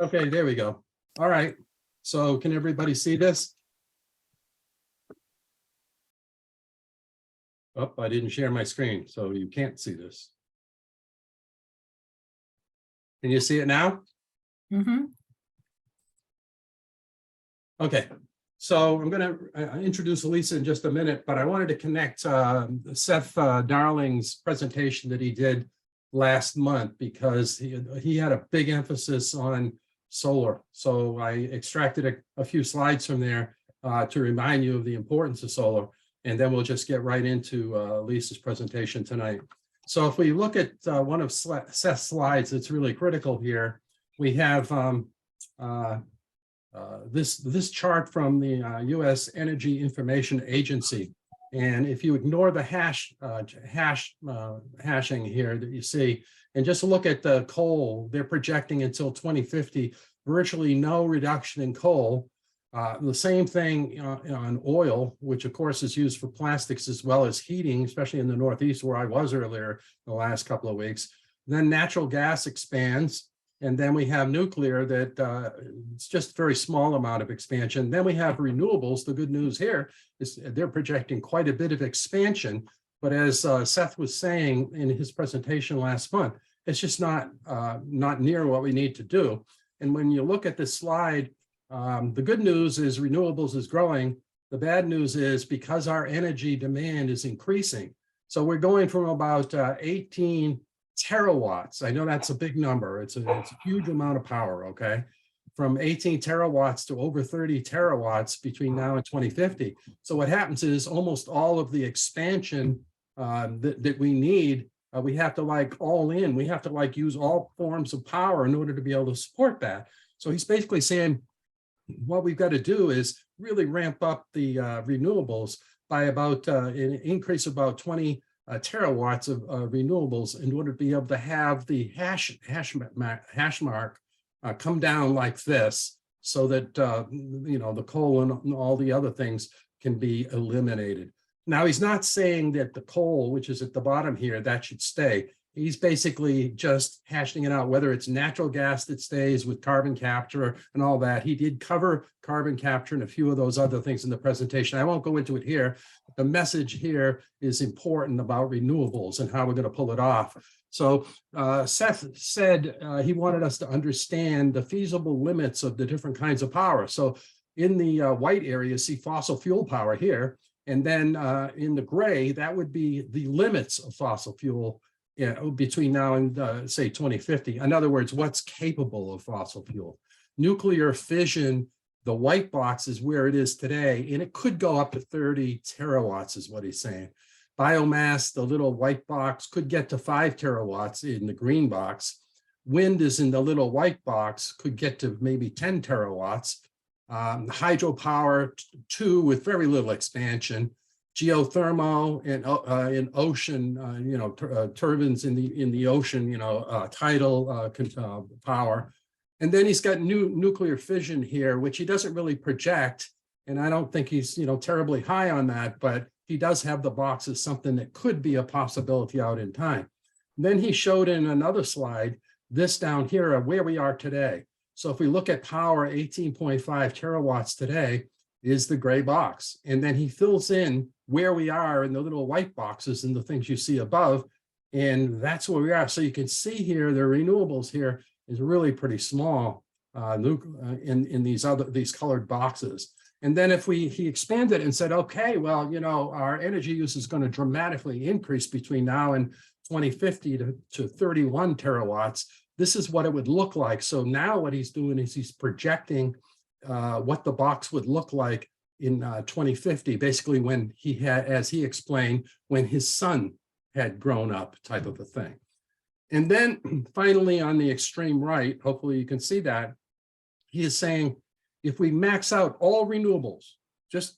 Okay, there we go. All right. So can everybody see this? Oh, I didn't share my screen, so you can't see this. Can you see it now? Mm-hmm. Okay. So I'm going to introduce Lisa in just a minute, but I wanted to connect Seth Darling's presentation that he did last month because he had a big emphasis on solar. So I extracted a few slides from there to remind you of the importance of solar, and then we'll just get right into Lisa's presentation tonight. So if we look at one of Seth's slides, it's really critical here. We have this chart from the U.S. Energy Information Agency. And if you ignore the hashing here that you see, and just look at the coal, they're projecting until 2050, virtually no reduction in coal. The same thing on oil, which of course is used for plastics as well as heating, especially in the Northeast where I was earlier the last couple of weeks. Then natural gas expands. And then we have nuclear that it's just a very small amount of expansion. Then we have renewables. The good news here is they're projecting quite a bit of expansion. But as Seth was saying in his presentation last month, it's just not near what we need to do. And when you look at this slide, the good news is renewables is growing. The bad news is because our energy demand is increasing. So we're going from about 18 terawatts. I know that's a big number. It's a huge amount of power, okay? From 18 terawatts to over 30 terawatts between now and 2050. So what happens is almost all of the expansion that we need, we have to all in. We have to use all forms of power in order to be able to support that. So he's basically saying what we've got to do is really ramp up the renewables by about an increase of about 20 terawatts of renewables in order to be able to have the hash mark come down like this, so that the coal and all the other things can be eliminated. Now he's not saying that the coal, which is at the bottom here, that should stay. He's basically just hashing it out, whether it's natural gas that stays with carbon capture and all that. He did cover carbon capture and a few of those other things in the presentation. I won't go into it here. The message here is important about renewables and how we're going to pull it off. So Seth said he wanted us to understand the feasible limits of the different kinds of power. So in the white area, see fossil fuel power here. And then in the gray, that would be the limits of fossil fuel between now and say 2050. In other words, what's capable of fossil fuel. Nuclear fission, the white box is where it is today, and it could go up to 30 terawatts is what he's saying. Biomass, the little white box, could get to 5 terawatts in the green box. Wind is in the little white box, could get to maybe 10 terawatts. Hydropower, 2 with very little expansion. Geothermal and in ocean, turbines in the ocean, tidal power. And then he's got nuclear fission here, which he doesn't really project. And I don't think he's, terribly high on that, but he does have the box as something that could be a possibility out in time. And then he showed in another slide, this down here of where we are today. So if we look at power, 18.5 terawatts today is the gray box. And then he fills in where we are in the little white boxes and the things you see above. And that's where we are. So you can see here, the renewables here is really pretty small in these colored boxes. And then if he expanded and said, okay, well, our energy use is going to dramatically increase between now and 2050 to 31 terawatts. This is what it would look like. So now what he's doing is he's projecting what the box would look like in 2050, basically when he had, as he explained, when his son had grown up, type of a thing. And then finally on the extreme right, hopefully you can see that, he is saying, if we max out all renewables, just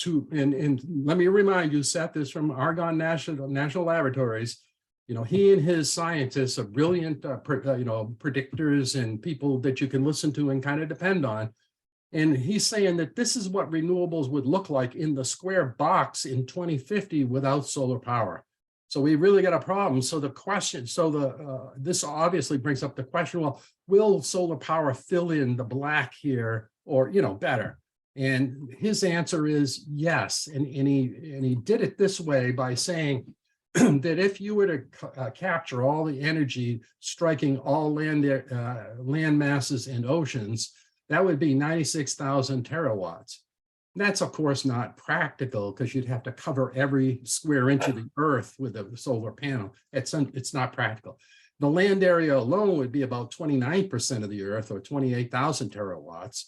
to, and let me remind you, Seth is from Argonne National Laboratories. He and his scientists are brilliant, predictors and people that you can listen to and kind of depend on. And he's saying that this is what renewables would look like in the square box in 2050 without solar power. So we really got a problem. So the question, this obviously brings up the question, well, will solar power fill in the black here or, better? And his answer is yes. And he did it this way by saying that if you were to capture all the energy striking all land masses and oceans, that would be 96,000 terawatts. That's, of course, not practical because you'd have to cover every square inch of the earth with a solar panel. It's not practical. The land area alone would be about 29% of the earth, or 28,000 terawatts.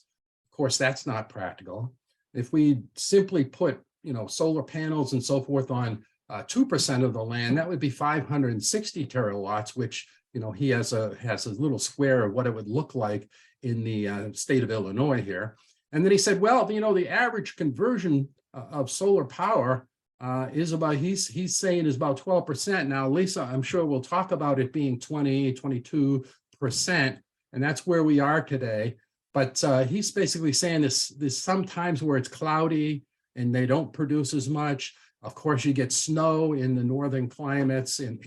Of course, that's not practical. If we simply put, solar panels and so forth on 2% of the land, that would be 560 terawatts, which, he has a little square of what it would look like in the state of Illinois here. And then he said, well, the average conversion of solar power is about, he's saying is about 12%. Now, Lisa, I'm sure we'll talk about it being 20, 22%, and that's where we are today. But he's basically saying there's sometimes where it's cloudy and they don't produce as much. Of course, you get snow in the northern climates, and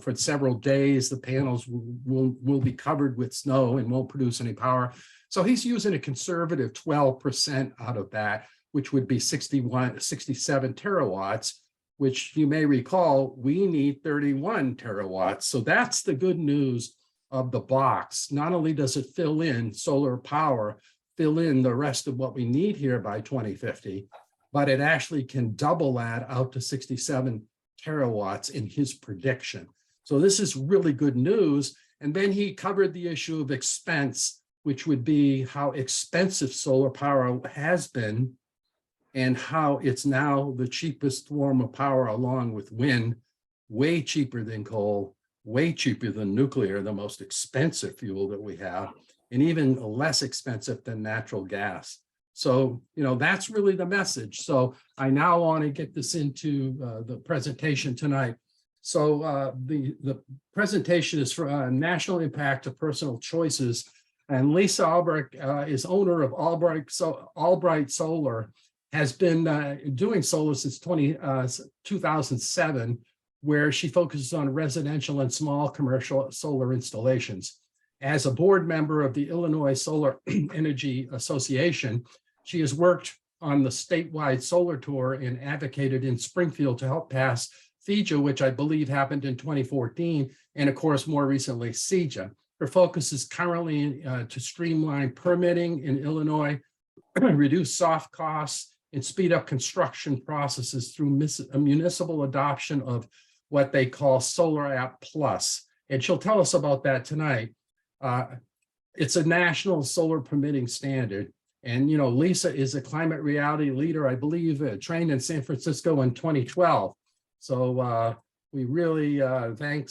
for several days the panels will be covered with snow and won't produce any power. So he's using a conservative 12% out of that, which would be 67 terawatts, which you may recall, we need 31 terawatts. So that's the good news of the box. Not only does it fill in solar power, fill in the rest of what we need here by 2050, but it actually can double that out to 67 terawatts in his prediction. So this is really good news. And then he covered the issue of expense, which would be how expensive solar power has been and how it's now the cheapest form of power, along with wind, way cheaper than coal, way cheaper than nuclear, the most expensive fuel that we have, and even less expensive than natural gas. So, that's really the message. So I now want to get this into the presentation tonight. So the presentation is for National Impact of Personal Choices. And Lisa Albrecht is owner of Albrecht Solar, has been doing solar since 2007, where she focuses on residential and small commercial solar installations. As a board member of the Illinois Solar Energy Association, she has worked on the statewide solar tour and advocated in Springfield to help pass FEJA, which I believe happened in 2014, and of course, more recently, CEJA. Her focus is currently to streamline permitting in Illinois, reduce soft costs, and speed up construction processes through municipal adoption of what they call Solar App Plus. And she'll tell us about that tonight. It's a national solar permitting standard. And, Lisa is a climate reality leader, I believe, trained in San Francisco in 2012. So we really thank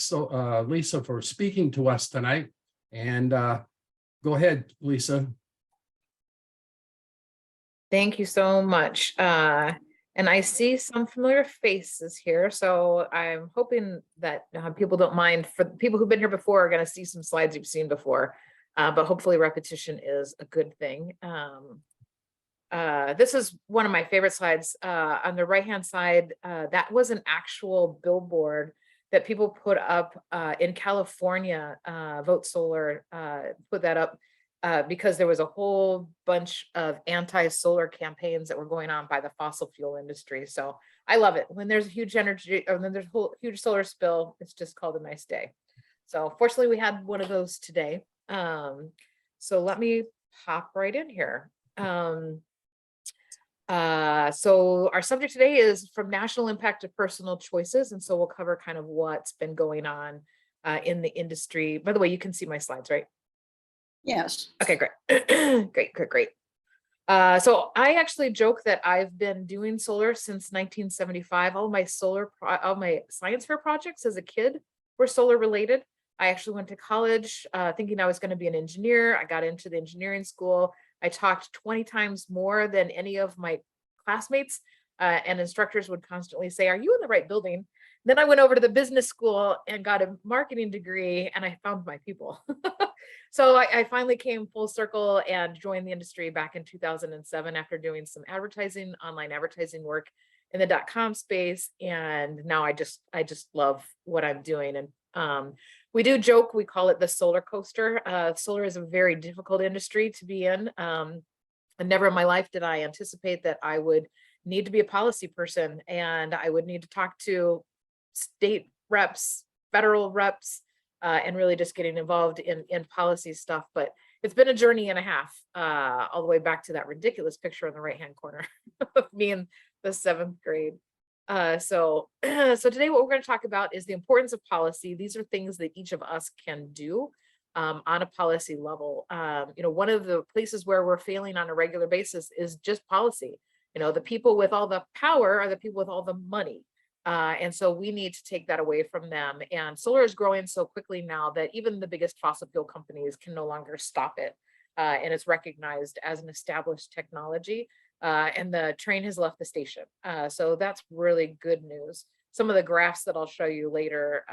Lisa for speaking to us tonight. And go ahead, Lisa. Thank you so much. And I see some familiar faces here. So I'm hoping that people don't mind. For people who've been here before are going to see some slides you've seen before, but hopefully repetition is a good thing. This is one of my favorite slides. On the right-hand side, that was an actual billboard that people put up in California. Vote Solar put that up because there was a whole bunch of anti-solar campaigns that were going on by the fossil fuel industry. So I love it. When there's a huge energy, or when there's a huge solar spill, it's just called a nice day. So fortunately, we had one of those today. So let me hop right in here. So our subject today is from National Impact of Personal Choices. And so we'll cover kind of what's been going on in the industry. By the way, you can see my slides, right? Yes. Okay, great. great. So I actually joke that I've been doing solar since 1975. All my science fair projects as a kid were solar related. I actually went to college thinking I was going to be an engineer. I got into the engineering school. I talked 20 times more than any of my classmates, and instructors would constantly say, "Are you in the right building?" Then I went over to the business school and got a marketing degree, and I found my people. So I finally came full circle and joined the industry back in 2007 after doing some advertising, online advertising work, in the .com space, and now I just love what I'm doing. And we do joke, we call it the solar coaster. Solar is a very difficult industry to be in. And never in my life did I anticipate that I would need to be a policy person, and I would need to talk to state reps, federal reps, and really just getting involved in policy stuff. But it's been a journey and a half, all the way back to that ridiculous picture in the right-hand corner of me in the 7th grade. So today what we're going to talk about is the importance of policy. These are things that each of us can do on a policy level. One of the places where we're failing on a regular basis is just policy. The people with all the power are the people with all the money. And so we need to take that away from them. And solar is growing so quickly now that even the biggest fossil fuel companies can no longer stop it. And it's recognized as an established technology. And the train has left the station. So that's really good news. Some of the graphs that I'll show you later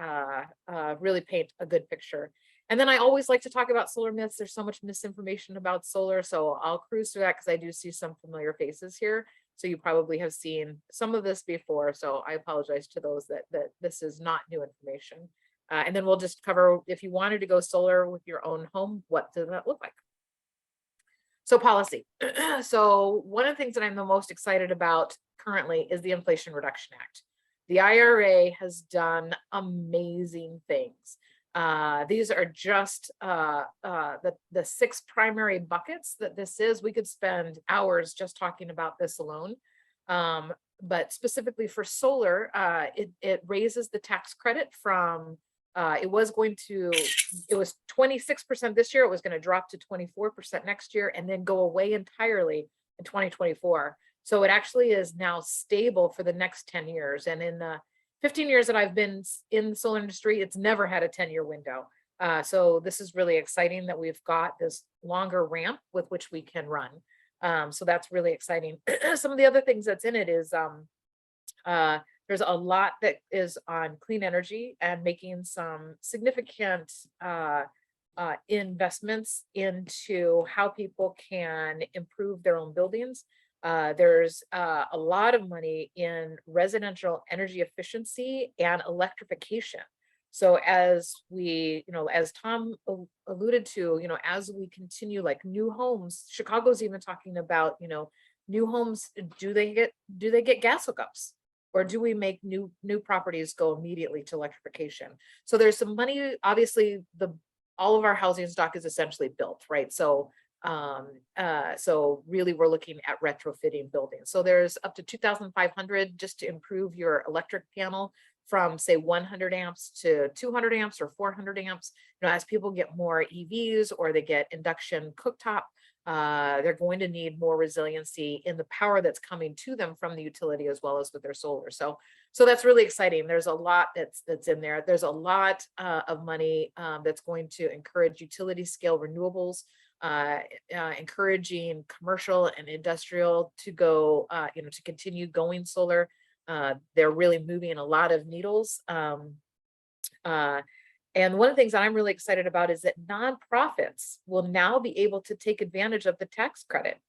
really paint a good picture. And then I always like to talk about solar myths. There's so much misinformation about solar, so I'll cruise through that because I do see some familiar faces here. So you probably have seen some of this before. So I apologize to those that this is not new information. And then we'll just cover, if you wanted to go solar with your own home, what does that look like? So policy. So one of the things that I'm the most excited about currently is the Inflation Reduction Act. The IRA has done amazing things. These are just the 6 primary buckets that this is. We could spend hours just talking about this alone. But specifically for solar, it raises the tax credit from, it was 26% this year. It was going to drop to 24% next year and then go away entirely in 2024. So it actually is now stable for the next 10 years. And in the 15 years that I've been in the solar industry, it's never had a 10-year window. So this is really exciting that we've got this longer ramp with which we can run. So that's really exciting. Some of the other things that's in it is there's a lot that is on clean energy and making some significant investments into how people can improve their own buildings. There's a lot of money in residential energy efficiency and electrification. So as we, as Tom alluded to, as we continue, like new homes, Chicago's even talking about, new homes, do they get gas hookups? Or do we make new properties go immediately to electrification? So there's some money, obviously all of our housing stock is essentially built, right? So so really we're looking at retrofitting buildings. So there's up to 2,500 just to improve your electric panel from say 100 amps to 200 amps or 400 amps. As people get more EVs or they get induction cooktop, they're going to need more resiliency in the power that's coming to them from the utility as well as with their solar. So that's really exciting. There's a lot that's in there. There's a lot of money that's going to encourage utility scale renewables, encouraging commercial and industrial to go, to continue going solar. They're really moving a lot of needles. And one of the things that I'm really excited about is that nonprofits will now be able to take advantage of the tax credit.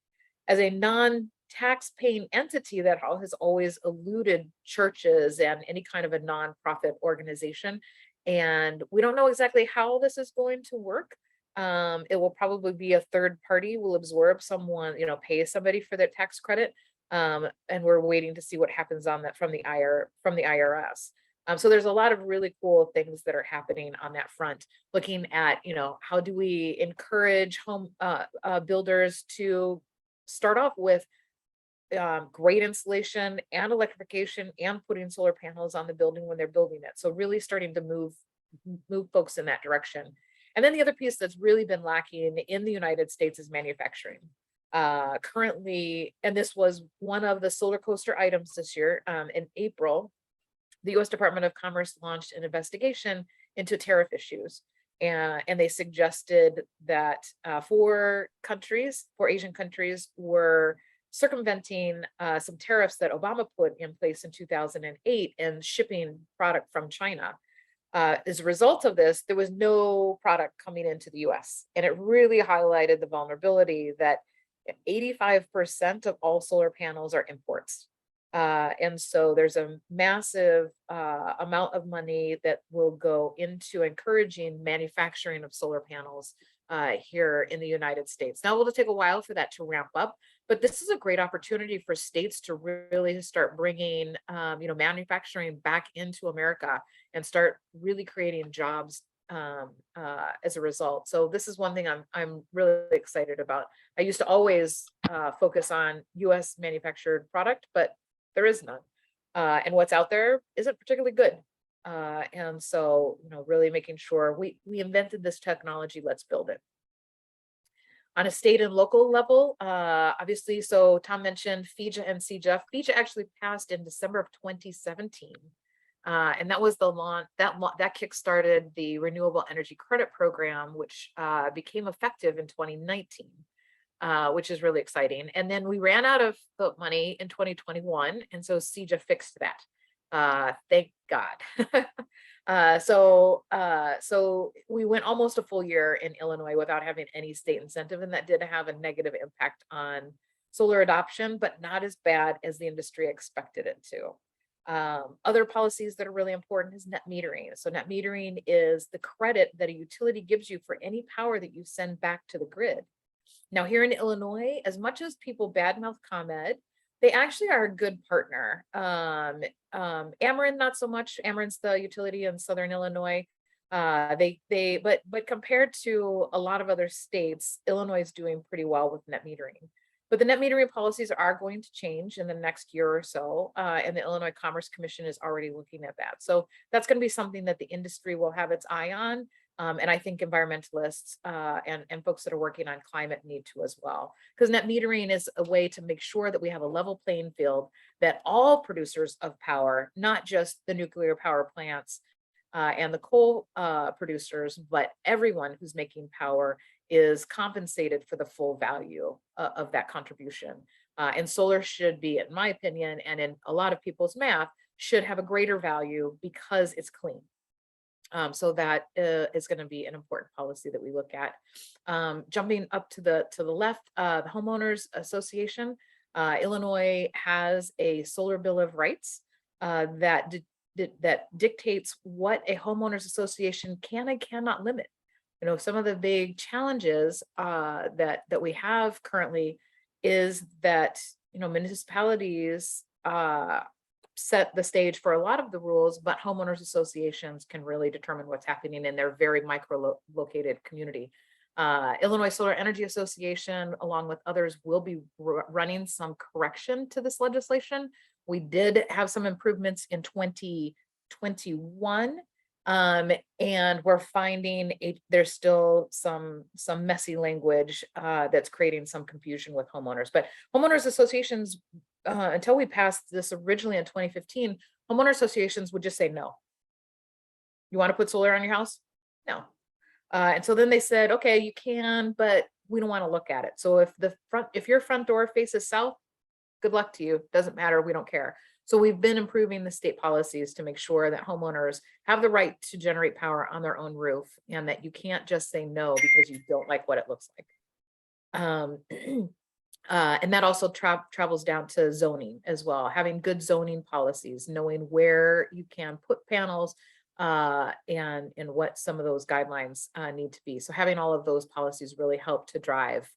As a non-tax paying entity that has always eluded churches and any kind of a nonprofit organization. And we don't know exactly how this is going to work. It will probably be a third party will absorb someone, pay somebody for their tax credit. And we're waiting to see what happens on that from the IRS. So there's a lot of really cool things that are happening on that front, looking at, how do we encourage home builders to start off with great insulation and electrification and putting solar panels on the building when they're building it. So really starting to move folks in that direction. And then the other piece that's really been lacking in the United States is manufacturing. Currently, and this was one of the solar coaster items this year, in April, the US Department of Commerce launched an investigation into tariff issues. And they suggested that 4 Asian countries were circumventing some tariffs that Obama put in place in 2008 and shipping product from China. As a result of this, there was no product coming into the US. And it really highlighted the vulnerability that 85% of all solar panels are imports. And so there's a massive amount of money that will go into encouraging manufacturing of solar panels here in the United States. Now, it'll take a while for that to ramp up, but this is a great opportunity for states to really start bringing, manufacturing back into America and start really creating jobs as a result. So this is one thing I'm really excited about. I used to always focus on U.S. manufactured product, but there is none. And what's out there isn't particularly good. And so, really making sure we invented this technology, let's build it. On a state and local level, obviously, so Tom mentioned FEJA and CEJA. FEJA actually passed in December of 2017. And that was the launch that kickstarted the Renewable Energy Credit Program, which became effective in 2019. Which is really exciting. And then we ran out of the money in 2021. And so CEJA fixed that. Thank God. So we went almost a full year in Illinois without having any state incentive. And that did have a negative impact on solar adoption, but not as bad as the industry expected it to. Other policies that are really important is net metering. So net metering is the credit that a utility gives you for any power that you send back to the grid. Now, here in Illinois, as much as people badmouth ComEd, they actually are a good partner. Ameren, not so much. Ameren's the utility in Southern Illinois. But compared to a lot of other states, Illinois is doing pretty well with net metering. But the net metering policies are going to change in the next year or so, and the Illinois Commerce Commission is already looking at that. So that's going to be something that the industry will have its eye on. And I think environmentalists and folks that are working on climate need to as well, because net metering is a way to make sure that we have a level playing field, that all producers of power, not just the nuclear power plants and the coal producers, but everyone who's making power is compensated for the full value of that contribution. And solar should be, in my opinion, and in a lot of people's math, should have a greater value because it's clean. So that is going to be an important policy that we look at. Jumping up to the left, the Homeowners Association, Illinois has a solar bill of rights that dictates what a homeowners association can and cannot limit. Some of the big challenges that we have currently is that municipalities set the stage for a lot of the rules, but homeowners associations can really determine what's happening in their very micro-located community. Illinois Solar Energy Association, along with others, will be running some correction to this legislation. We did have some improvements in 2021, and we're finding there's still some messy language that's creating some confusion with homeowners. But homeowners associations, until we passed this originally in 2015, homeowner associations would just say no. You want to put solar on your house? No. And so then they said, okay, you can, but we don't want to look at it. So if your front door faces south, good luck to you. Doesn't matter. We don't care. So we've been improving the state policies to make sure that homeowners have the right to generate power on their own roof, and that you can't just say no because you don't like what it looks like. And that also travels down to zoning as well, having good zoning policies, knowing where you can put panels and what some of those guidelines need to be. So having all of those policies really help to drive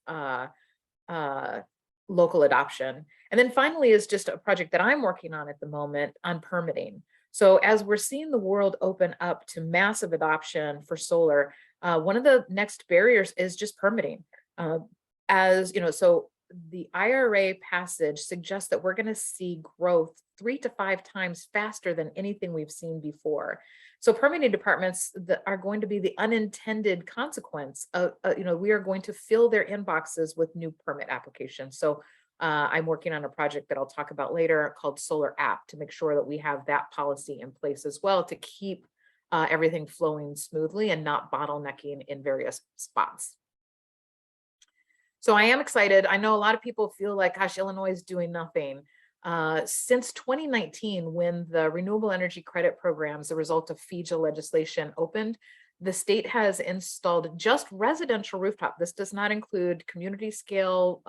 local adoption. And then finally is just a project that I'm working on at the moment on permitting. So as we're seeing the world open up to massive adoption for solar, one of the next barriers is just permitting. So the IRA passage suggests that we're going to see growth 3 to 5 times faster than anything we've seen before. So permitting departments that are going to be the unintended consequence of, we are going to fill their inboxes with new permit applications. So I'm working on a project that I'll talk about later called Solar App to make sure that we have that policy in place as well to keep everything flowing smoothly and not bottlenecking in various spots. So I am excited. I know a lot of people feel like, gosh, Illinois is doing nothing. Since 2019, when the Renewable Energy Credit Program, as a result of FEJA legislation, opened, the state has installed just residential rooftop. This does not include community scale,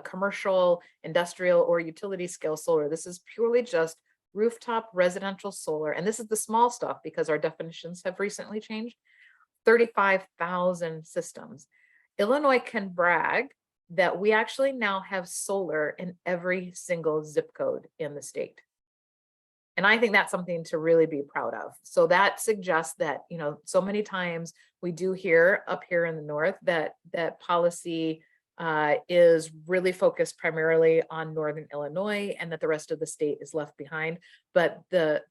commercial, industrial, or utility scale solar. This is purely just rooftop residential solar. And this is the small stuff because our definitions have recently changed. 35,000 systems. Illinois can brag that we actually now have solar in every single zip code in the state. And I think that's something to really be proud of. So that suggests that, you know, so many times we do hear up here in the north that policy is really focused primarily on Northern Illinois and that the rest of the state is left behind. But the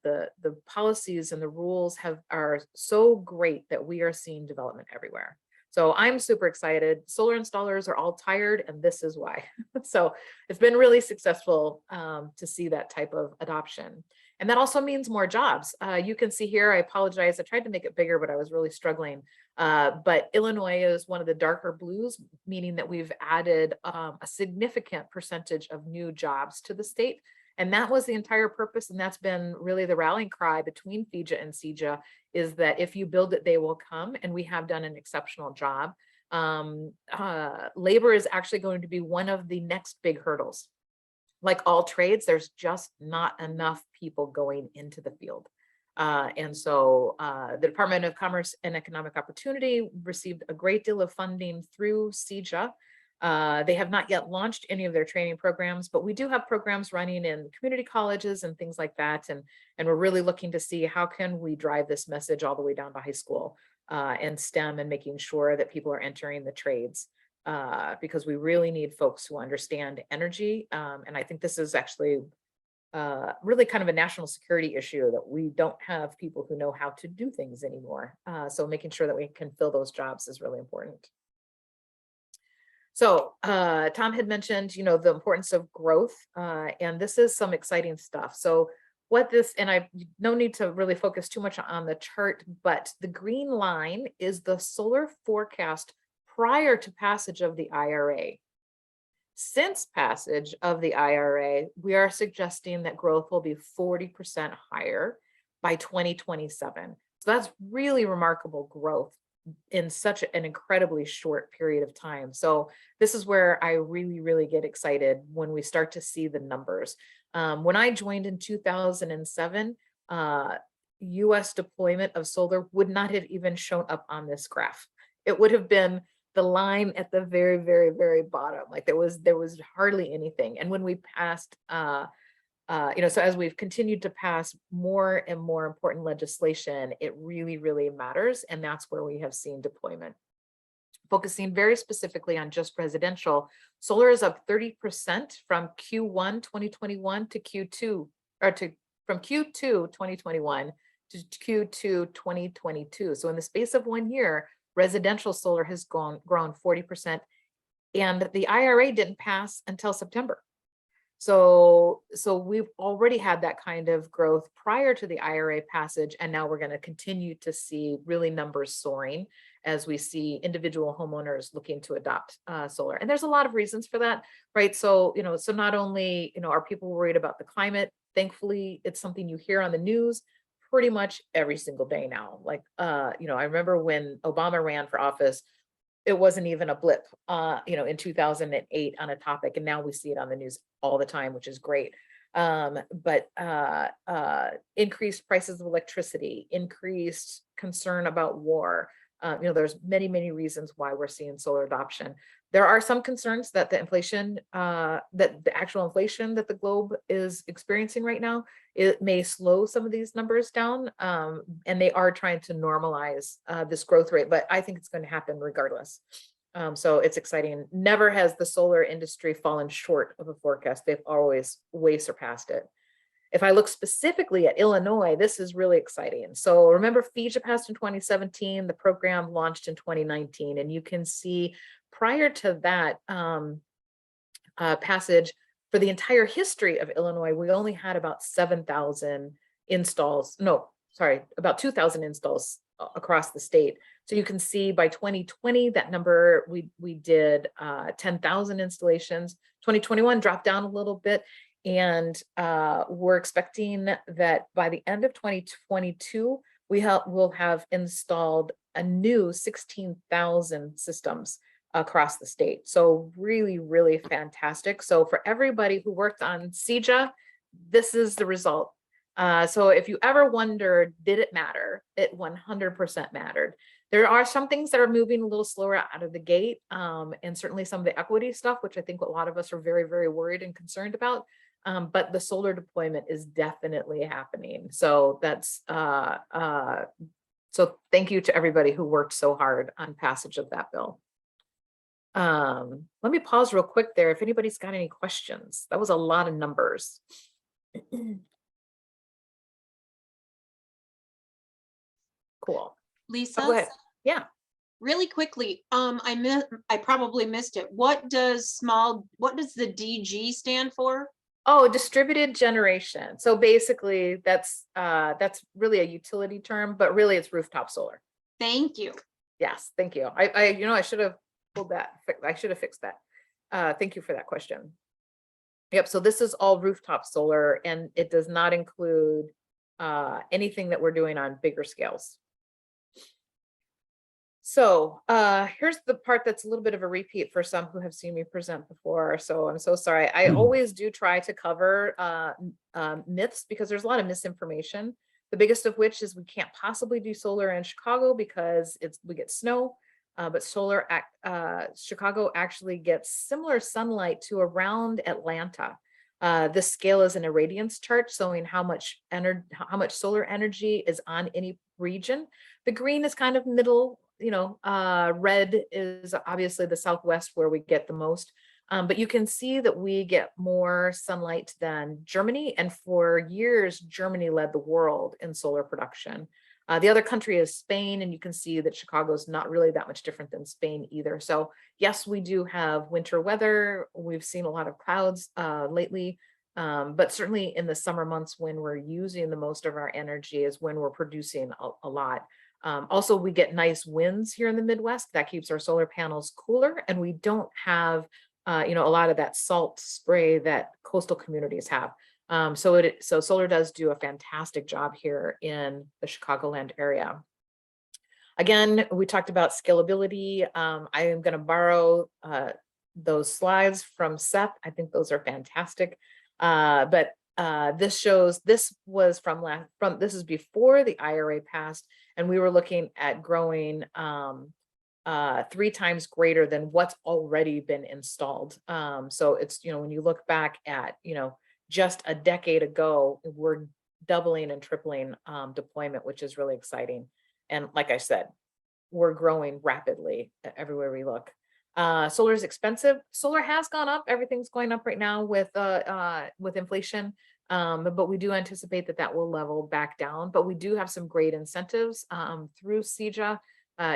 policies and the rules are so great that we are seeing development everywhere. So I'm super excited. Solar installers are all tired, and this is why. So it's been really successful to see that type of adoption. And that also means more jobs. You can see here, I apologize, I tried to make it bigger, but I was really struggling. But Illinois is one of the darker blues, meaning that we've added a significant percentage of new jobs to the state. And that was the entire purpose. And that's been really the rallying cry between FEJA and CEJA, is that if you build it, they will come. And we have done an exceptional job. Labor is actually going to be one of the next big hurdles. Like all trades, there's just not enough people going into the field. And so the Department of Commerce and Economic Opportunity received a great deal of funding through CEJA. They have not yet launched any of their training programs, but we do have programs running in community colleges and things like that. And we're really looking to see how can we drive this message all the way down to high school and STEM, and making sure that people are entering the trades. Because we really need folks who understand energy. And I think this is actually really kind of a national security issue, that we don't have people who know how to do things anymore. So making sure that we can fill those jobs is really important. So Tom had mentioned, you know, the importance of growth, and this is some exciting stuff. So what this, and I no need to really focus too much on the chart, but the green line is the solar forecast prior to passage of the IRA. Since passage of the IRA, we are suggesting that growth will be 40% higher by 2027. So that's really remarkable growth in such an incredibly short period of time. So this is where I really, really get excited when we start to see the numbers. When I joined in 2007, US deployment of solar would not have even shown up on this graph. It would have been the line at the very, very, very bottom. Like there was hardly anything. And when we passed, you know, so as we've continued to pass more and more important legislation, it really, really matters. And that's where we have seen deployment. Focusing very specifically on just residential, solar is up 30% from Q1 2021 to Q2, or from Q2 2021 to Q2 2022. So in the space of 1 year, residential solar has grown 40%, and the IRA didn't pass until September. So we've already had that kind of growth prior to the IRA passage, and now we're going to continue to see really numbers soaring as we see individual homeowners looking to adopt solar. And there's a lot of reasons for that, right? So, you know, so not only, you know, are people worried about the climate, thankfully, it's something you hear on the news pretty much every single day now. Like, you know, I remember when Obama ran for office, it wasn't even a blip, you know, in 2008 on a topic. And now we see it on the news all the time, which is great. But increased prices of electricity, increased concern about war. You know, there's many, many reasons why we're seeing solar adoption. There are some concerns that the inflation, that the actual inflation that the globe is experiencing right now, it may slow some of these numbers down, and they are trying to normalize this growth rate, but I think it's going to happen regardless. So it's exciting. Never has the solar industry fallen short of a forecast. They've always way surpassed it. If I look specifically at Illinois, this is really exciting. So remember, FEJA passed in 2017, the program launched in 2019, and you can see prior to that passage, for the entire history of Illinois, we only had about 7,000 installs. No, sorry, about 2,000 installs across the state. So you can see by 2020, that number, we did 10,000 installations. 2021 dropped down a little bit. And we're expecting that by the end of 2022, will have installed a new 16,000 systems across the state. So really, really fantastic. So for everybody who worked on CEJA, this is the result. So if you ever wondered, did it matter? It 100% mattered. There are some things that are moving a little slower out of the gate, and certainly some of the equity stuff, which I think a lot of us are very, very worried and concerned about. But the solar deployment is definitely happening. So that's so thank you to everybody who worked so hard on passage of that bill. Let me pause real quick there if anybody's got any questions. That was a lot of numbers. Cool. Lisa, Go ahead. Yeah. really quickly, I probably missed it. What does the DG stand for? Oh, distributed generation. So basically that's really a utility term, but really it's rooftop solar. Thank you. Yes, thank you. I should have pulled that. I should have fixed that. Thank you for that question. Yep. So this is all rooftop solar, and it does not include anything that we're doing on bigger scales. So here's the part that's a little bit of a repeat for some who have seen me present before. So I'm so sorry. I always do try to cover myths because there's a lot of misinformation. The biggest of which is we can't possibly do solar in Chicago because we get snow. But Chicago actually gets similar sunlight to around Atlanta. This scale is an irradiance chart showing how much solar energy is on any region. The green is kind of middle, red is obviously the Southwest where we get the most. But you can see that we get more sunlight than Germany. And for years, Germany led the world in solar production. The other country is Spain, and you can see that Chicago's not really that much different than Spain either. So yes, we do have winter weather. We've seen a lot of clouds lately, but certainly in the summer months when we're using the most of our energy is when we're producing a lot. Also, we get nice winds here in the Midwest. That keeps our solar panels cooler, and we don't have a lot of that salt spray that coastal communities have. So solar does do a fantastic job here in the Chicagoland area. Again, we talked about scalability. I am going to borrow those slides from Seth. I think those are fantastic. But this is before the IRA passed, and we were looking at growing 3 times greater than what's already been installed. So it's, when you look back at, just a decade ago, we're doubling and tripling deployment, which is really exciting. And like I said, we're growing rapidly everywhere we look. Solar is expensive. Solar has gone up. Everything's going up right now with inflation. But we do anticipate that will level back down. But we do have some great incentives through CEJA.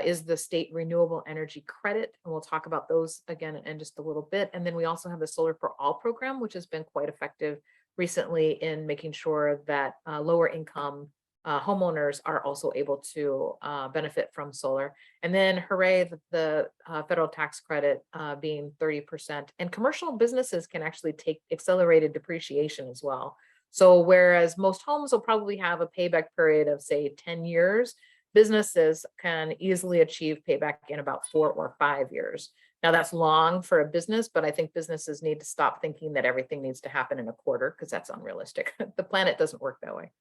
Is the state renewable energy credit, and we'll talk about those again in just a little bit. And then we also have the Solar for All program, which has been quite effective recently in making sure that lower income homeowners are also able to benefit from solar. And then hooray, the federal tax credit being 30%, and commercial businesses can actually take accelerated depreciation as well. So whereas most homes will probably have a payback period of say 10 years, businesses can easily achieve payback in about 4 or 5 years. Now that's long for a business, but I think businesses need to stop thinking that everything needs to happen in a quarter because that's unrealistic. The planet doesn't work that way.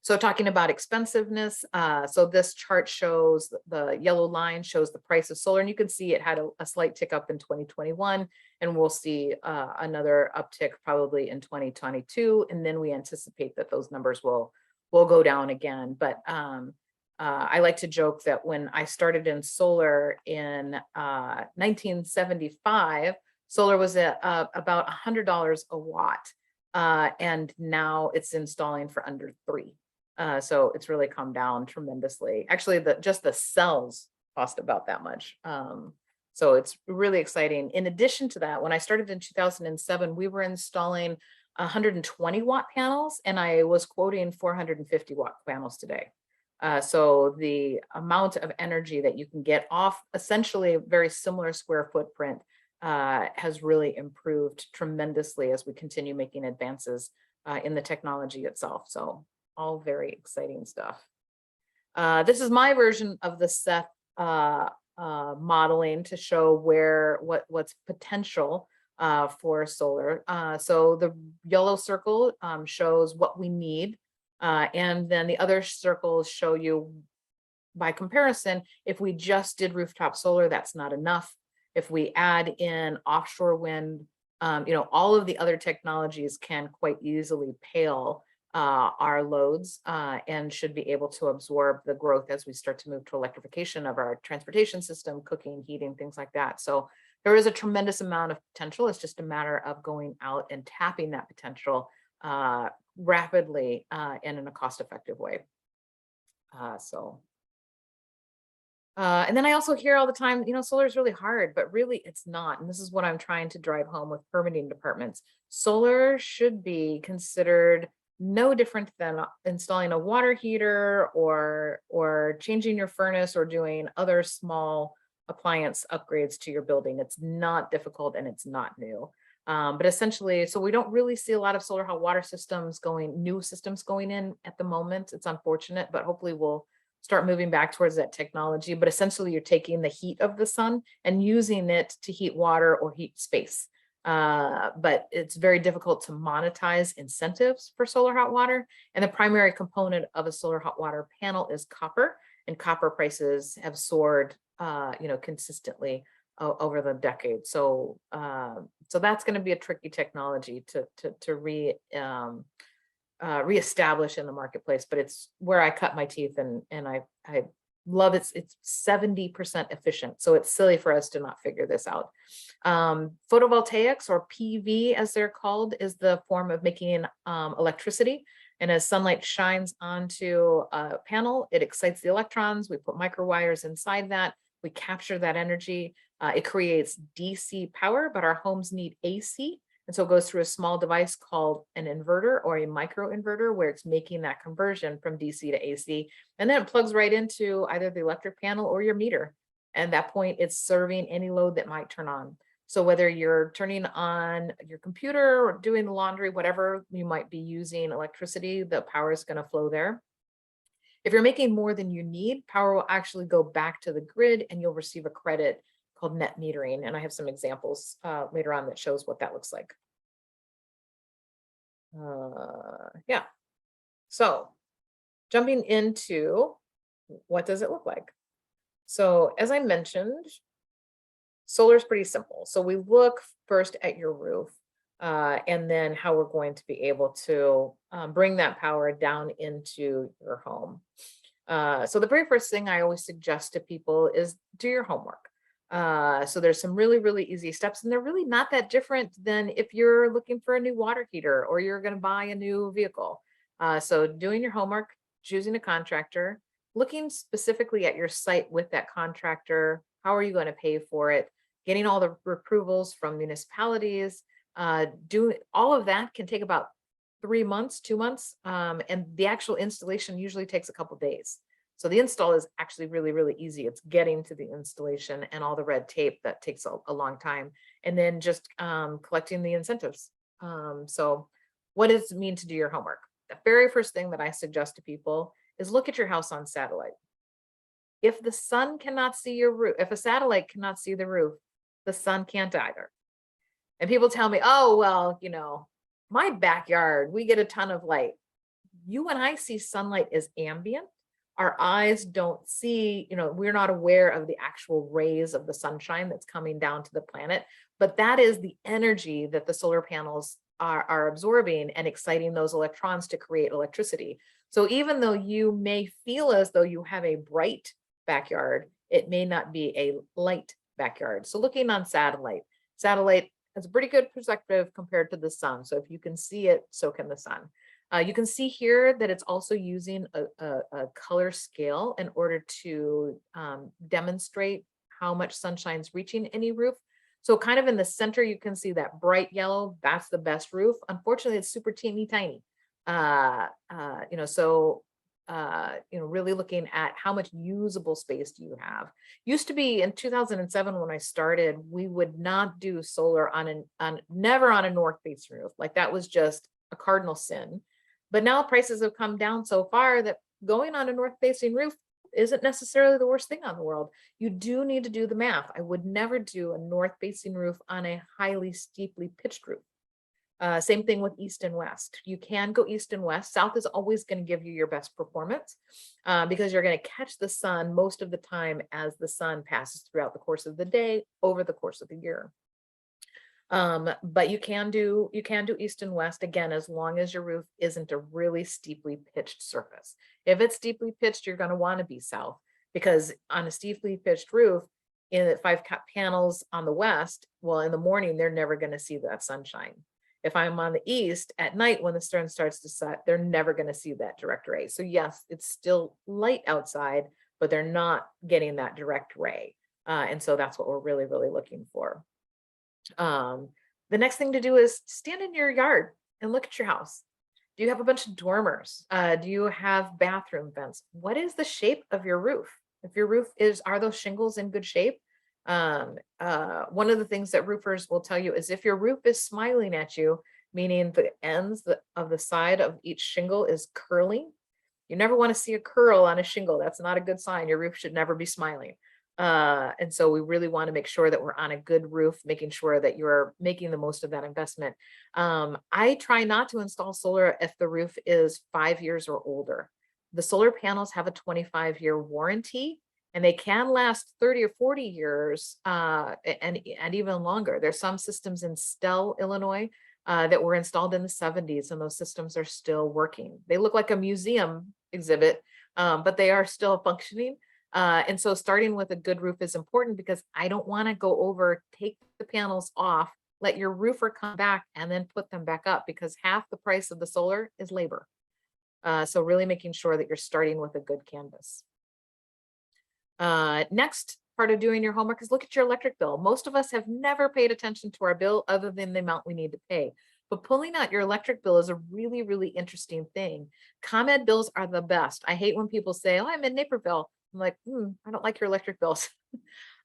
So talking about expensiveness, so this chart shows the yellow line shows the price of solar, and you can see it had a slight tick up in 2021, and we'll see another uptick probably in 2022, and then we anticipate that those numbers will go down again. But I like to joke that when I started in solar in 1975, solar was at about $100 a watt. And now it's installing for under 3. So it's really come down tremendously. Actually, just the cells cost about that much. So it's really exciting. In addition to that, when I started in 2007, we were installing 120 watt panels, and I was quoting 450 watt panels today. So the amount of energy that you can get off essentially a very similar square footprint has really improved tremendously as we continue making advances in the technology itself. So all very exciting stuff. This is my version of the Seth modeling to show what's potential for solar. So the yellow circle shows what we need, and then the other circles show you by comparison, if we just did rooftop solar, that's not enough. If we add in offshore wind, all of the other technologies can quite easily pale our loads and should be able to absorb the growth as we start to move to electrification of our transportation system, cooking, heating, things like that. So there is a tremendous amount of potential. It's just a matter of going out and tapping that potential rapidly and in a cost-effective way. And then I also hear all the time, solar is really hard, but really it's not. And this is what I'm trying to drive home with permitting departments. Solar should be considered no different than installing a water heater or changing your furnace or doing other small appliance upgrades to your building. It's not difficult and it's not new. But essentially, so we don't really see a lot of solar hot water new systems going in at the moment. It's unfortunate, but hopefully we'll start moving back towards that technology. But essentially you're taking the heat of the sun and using it to heat water or heat space. But it's very difficult to monetize incentives for solar hot water. And the primary component of a solar hot water panel is copper, and copper prices have soared, consistently over the decade. So that's going to be a tricky technology to reestablish in the marketplace, but it's where I cut my teeth, and I love it. It's 70% efficient. So it's silly for us to not figure this out. Photovoltaics, or PV as they're called, is the form of making electricity. And as sunlight shines onto a panel, it excites the electrons. We put microwires inside that. We capture that energy. It creates DC power, but our homes need AC. And so it goes through a small device called an inverter or a microinverter, where it's making that conversion from DC to AC. And then it plugs right into either the electric panel or your meter. And at that point, it's serving any load that might turn on. So whether you're turning on your computer or doing the laundry, whatever you might be using electricity, the power is going to flow there. If you're making more than you need, power will actually go back to the grid and you'll receive a credit called net metering. And I have some examples later on that shows what that looks like. Yeah. So jumping into what does it look like? So as I mentioned, solar is pretty simple. So we look first at your roof and then how we're going to be able to bring that power down into your home. So the very first thing I always suggest to people is do your homework. So there's some really, really easy steps, and they're really not that different than if you're looking for a new water heater or you're going to buy a new vehicle. So doing your homework, choosing a contractor, looking specifically at your site with that contractor. How are you going to pay for it? Getting all the approvals from municipalities. Doing all of that can take about 3 months, 2 months, and the actual installation usually takes a couple days. So the install is actually really, really easy. It's getting to the installation and all the red tape that takes a long time, and then just collecting the incentives. So what does it mean to do your homework? The very first thing that I suggest to people is look at your house on satellite. If the sun cannot see your roof, if a satellite cannot see the roof, the sun can't either. And people tell me, oh, well, my backyard, we get a ton of light. You and I see sunlight as ambient. Our eyes don't see, we're not aware of the actual rays of the sunshine that's coming down to the planet, but that is the energy that the solar panels are absorbing and exciting those electrons to create electricity. So even though you may feel as though you have a bright backyard, it may not be a light backyard. So looking on satellite has a pretty good perspective compared to the sun. So if you can see it, so can the sun. You can see here that it's also using a color scale in order to demonstrate how much sunshine's reaching any roof. So kind of in the center, you can see that bright yellow, that's the best roof. Unfortunately, it's super teeny tiny. Really looking at how much usable space do you have. Used to be in 2007 when I started, we would not do solar never on a north facing roof. Like that was just a cardinal sin. But now prices have come down so far that going on a north facing roof isn't necessarily the worst thing on the world. You do need to do the math. I would never do a north facing roof on a highly steeply pitched roof. Same thing with east and west. You can go east and west. South is always going to give you your best performance because you're going to catch the sun most of the time as the sun passes throughout the course of the day over the course of the year. But you can do east and west again, as long as your roof isn't a really steeply pitched surface. If it's steeply pitched, you're going to want to be south, because on a steeply pitched roof in the 5 panels on the west, well, in the morning, they're never going to see that sunshine. If I'm on the east at night, when the sun starts to set, they're never going to see that direct ray. So yes, it's still light outside, but they're not getting that direct ray. And so that's what we're really, really looking for. The next thing to do is stand in your yard and look at your house. Do you have a bunch of dormers? Do you have bathroom vents? What is the shape of your roof? If your roof are those shingles in good shape? One of the things that roofers will tell you is if your roof is smiling at you, meaning the ends of the side of each shingle is curling. You never want to see a curl on a shingle. That's not a good sign. Your roof should never be smiling. And so we really want to make sure that we're on a good roof, making sure that you're making the most of that investment. I try not to install solar if the roof is 5 years or older. The solar panels have a 25-year warranty, and they can last 30 or 40 years and even longer. There's some systems in Stell, Illinois, that were installed in the 70s, and those systems are still working. They look like a museum exhibit, but they are still functioning. And so starting with a good roof is important, because I don't want to go over, take the panels off, let your roofer come back and then put them back up, because half the price of the solar is labor. So really making sure that you're starting with a good canvas. Next part of doing your homework is look at your electric bill. Most of us have never paid attention to our bill other than the amount we need to pay. But pulling out your electric bill is a really, really interesting thing. ComEd bills are the best. I hate when people say, oh, I'm in Naperville. I'm like, I don't like your electric bills.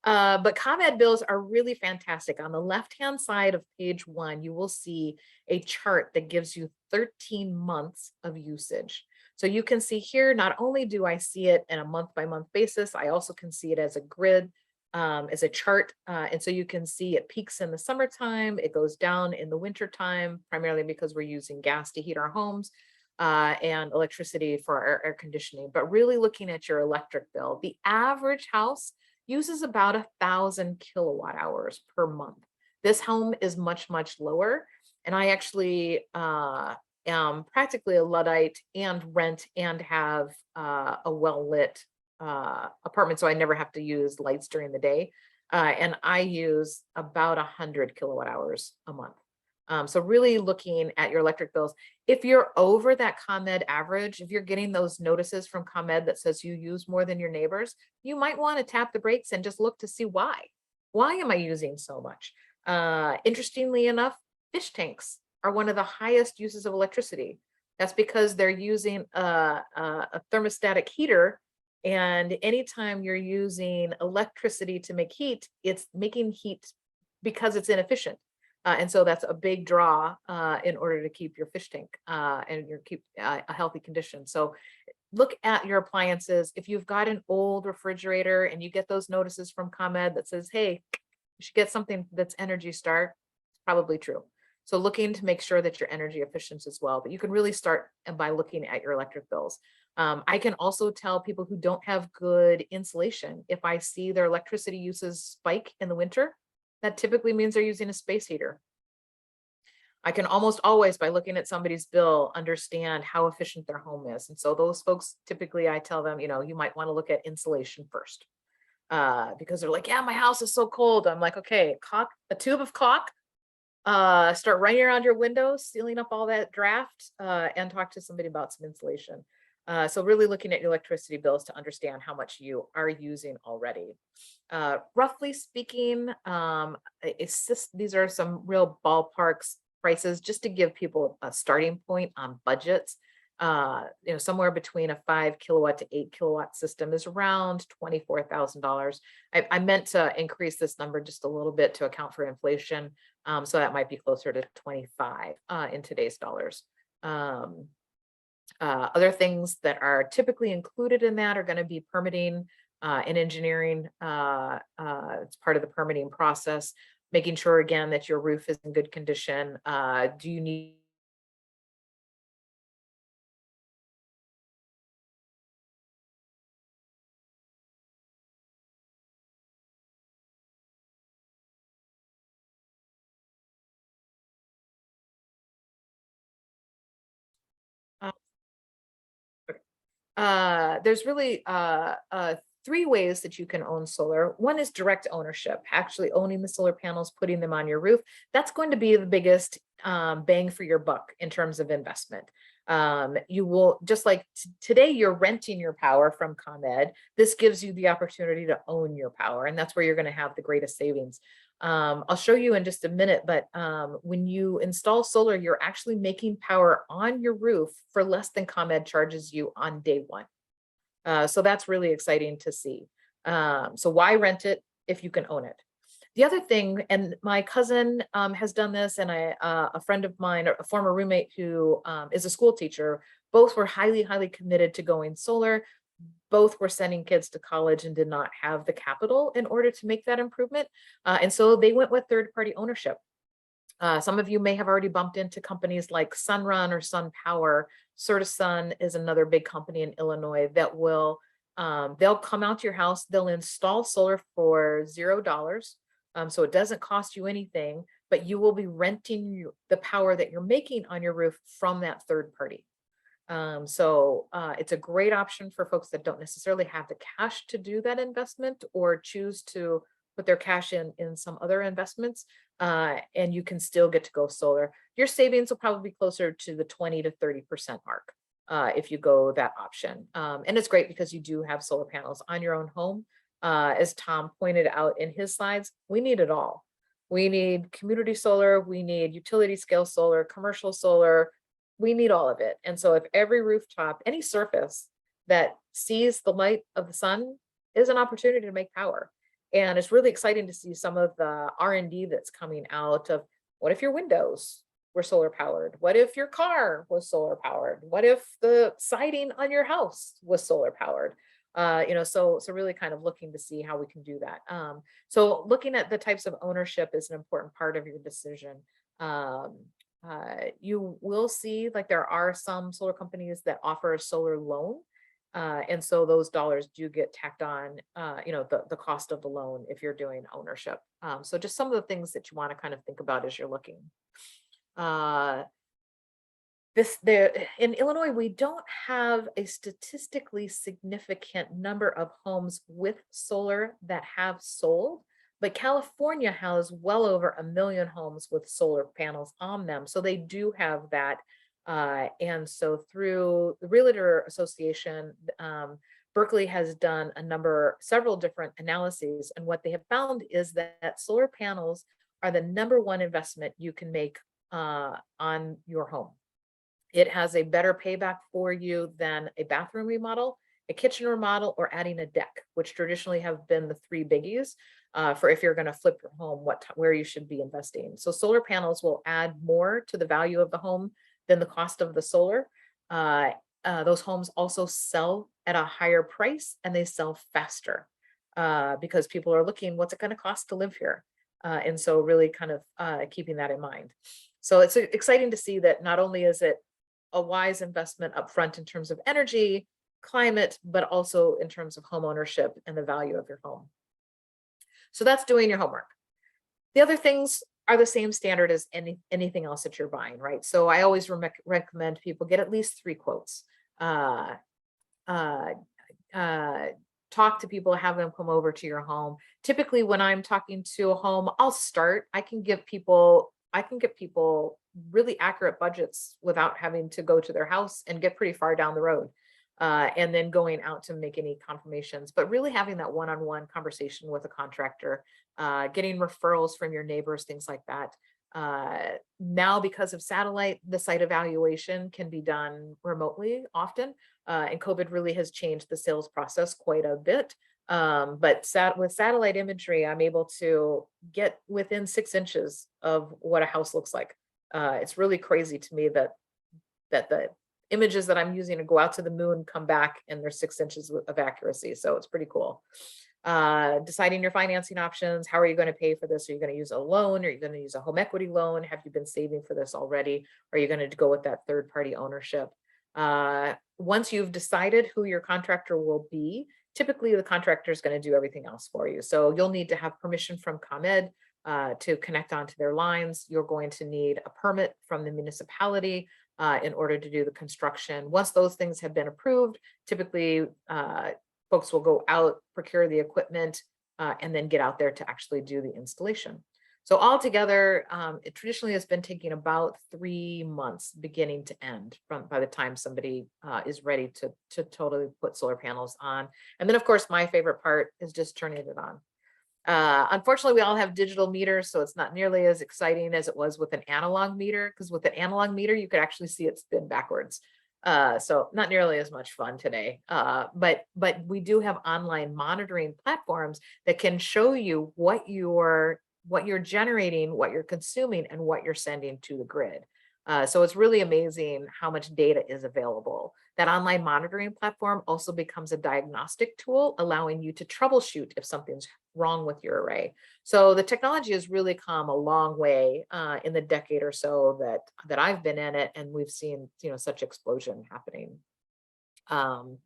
But ComEd bills are really fantastic. On the left-hand side of page 1, you will see a chart that gives you 13 months of usage. So you can see here, not only do I see it in a month-by-month basis, I also can see it as a grid, as a chart. And so you can see it peaks in the summertime, it goes down in the wintertime, primarily because we're using gas to heat our homes. And electricity for our air conditioning. But really looking at your electric bill, the average house uses about 1,000 kilowatt hours per month. This home is much, much lower. And I actually am practically a Luddite and rent and have a well-lit apartment, so I never have to use lights during the day. And I use about 100 kilowatt hours a month. So really looking at your electric bills. If you're over that ComEd average, if you're getting those notices from ComEd that says you use more than your neighbors, you might want to tap the brakes and just look to see why. Why am I using so much? Interestingly enough, fish tanks are one of the highest uses of electricity. That's because they're using a thermostatic heater. And anytime you're using electricity to make heat, it's making heat because it's inefficient. And so that's a big draw in order to keep your fish tank and keep a healthy condition. So look at your appliances. If you've got an old refrigerator and you get those notices from ComEd that says, hey, you should get something that's Energy Star, it's probably true. So looking to make sure that you're energy efficient as well. But you can really start by looking at your electric bills. I can also tell people who don't have good insulation, if I see their electricity uses spike in the winter, that typically means they're using a space heater. I can almost always, by looking at somebody's bill, understand how efficient their home is. And so those folks, typically I tell them, you might want to look at insulation first. Because they're like, yeah, my house is so cold. I'm like, okay, a tube of caulk, start running around your windows, sealing up all that draft, and talk to somebody about some insulation. So really looking at your electricity bills to understand how much you are using already. Roughly speaking, these are some real ballparks prices just to give people a starting point on budgets. Somewhere between a 5 kilowatt to 8 kilowatt system is around $24,000. I meant to increase this number just a little bit to account for inflation. So that might be closer to 25 in today's dollars. Other things that are typically included in that are going to be permitting and engineering. It's part of the permitting process, making sure again that your roof is in good condition. Do you need there's really three ways that you can own solar. One is direct ownership, actually owning the solar panels, putting them on your roof. That's going to be the biggest bang for your buck in terms of investment. You will, just like today, you're renting your power from ComEd. This gives you the opportunity to own your power, and that's where you're going to have the greatest savings. I'll show you in just a minute, but when you install solar, you're actually making power on your roof for less than ComEd charges you on day one. So that's really exciting to see. So why rent it if you can own it? The other thing, and my cousin has done this, and a friend of mine, a former roommate who is a school teacher, both were highly, highly committed to going solar. Both were sending kids to college and did not have the capital in order to make that improvement. And so they went with third-party ownership. Some of you may have already bumped into companies like Sunrun or SunPower. CertaSun is another big company in Illinois that will, they'll come out to your house, they'll install solar for $0. So it doesn't cost you anything, but you will be renting the power that you're making on your roof from that third party. It's a great option for folks that don't necessarily have the cash to do that investment or choose to put their cash in some other investments, and you can still get to go solar. Your savings will probably be closer to the 20 to 30% mark if you go that option. And it's great because you do have solar panels on your own home. As Tom pointed out in his slides, we need it all. We need community solar, we need utility scale solar, commercial solar, we need all of it. And so if every rooftop, any surface that sees the light of the sun is an opportunity to make power. And it's really exciting to see some of the R&D that's coming out of, what if your windows were solar powered? What if your car was solar powered? What if the siding on your house was solar powered? So really kind of looking to see how we can do that. So looking at the types of ownership is an important part of your decision. You will see like there are some solar companies that offer a solar loan. And so those dollars do get tacked on, the cost of the loan if you're doing ownership. So just some of the things that you want to kind of think about as you're looking. In Illinois, we don't have a statistically significant number of homes with solar that have sold, but California has well over 1 million homes with solar panels on them. So they do have that. And so through the Realtor Association, Berkeley has done several different analyses. And what they have found is that solar panels are the #1 investment you can make on your home. It has a better payback for you than a bathroom remodel, a kitchen remodel, or adding a deck, which traditionally have been the 3 biggies for if you're going to flip your home, where you should be investing. So solar panels will add more to the value of the home than the cost of the solar. Those homes also sell at a higher price and they sell faster because people are looking, what's it going to cost to live here? And so really kind of keeping that in mind. So it's exciting to see that not only is it a wise investment upfront in terms of energy, climate, but also in terms of home ownership and the value of your home. So that's doing your homework. The other things are the same standard as anything else that you're buying, right? So I always recommend people get at least 3 quotes. Talk to people, have them come over to your home. Typically, when I'm talking to a home, I can give people really accurate budgets without having to go to their house and get pretty far down the road. And then going out to make any confirmations, but really having that one-on-one conversation with a contractor, getting referrals from your neighbors, things like that. Now, because of satellite, the site evaluation can be done remotely often. And COVID really has changed the sales process quite a bit. But with satellite imagery, I'm able to get within 6 inches of what a house looks like. It's really crazy to me that the images that I'm using to go out to the moon come back and they're 6 inches of accuracy. So it's pretty cool. Deciding your financing options. How are you going to pay for this? Are you going to use a loan? Are you going to use a home equity loan? Have you been saving for this already? Are you going to go with that third-party ownership? Once you've decided who your contractor will be, typically the contractor is going to do everything else for you. So you'll need to have permission from ComEd to connect onto their lines. You're going to need a permit from the municipality in order to do the construction. Once those things have been approved, typically folks will go out, procure the equipment, and then get out there to actually do the installation. So altogether, it traditionally has been taking about 3 months beginning to end by the time somebody is ready to totally put solar panels on. And then of course, my favorite part is just turning it on. Unfortunately, we all have digital meters, so it's not nearly as exciting as it was with an analog meter, because with an analog meter, you could actually see it spin backwards. So not nearly as much fun today. But we do have online monitoring platforms that can show you what you're generating, what you're consuming, and what you're sending to the grid. So it's really amazing how much data is available. That online monitoring platform also becomes a diagnostic tool, allowing you to troubleshoot if something's wrong with your array. So the technology has really come a long way in the decade or so that I've been in it, and we've seen, you know, such explosion happening. And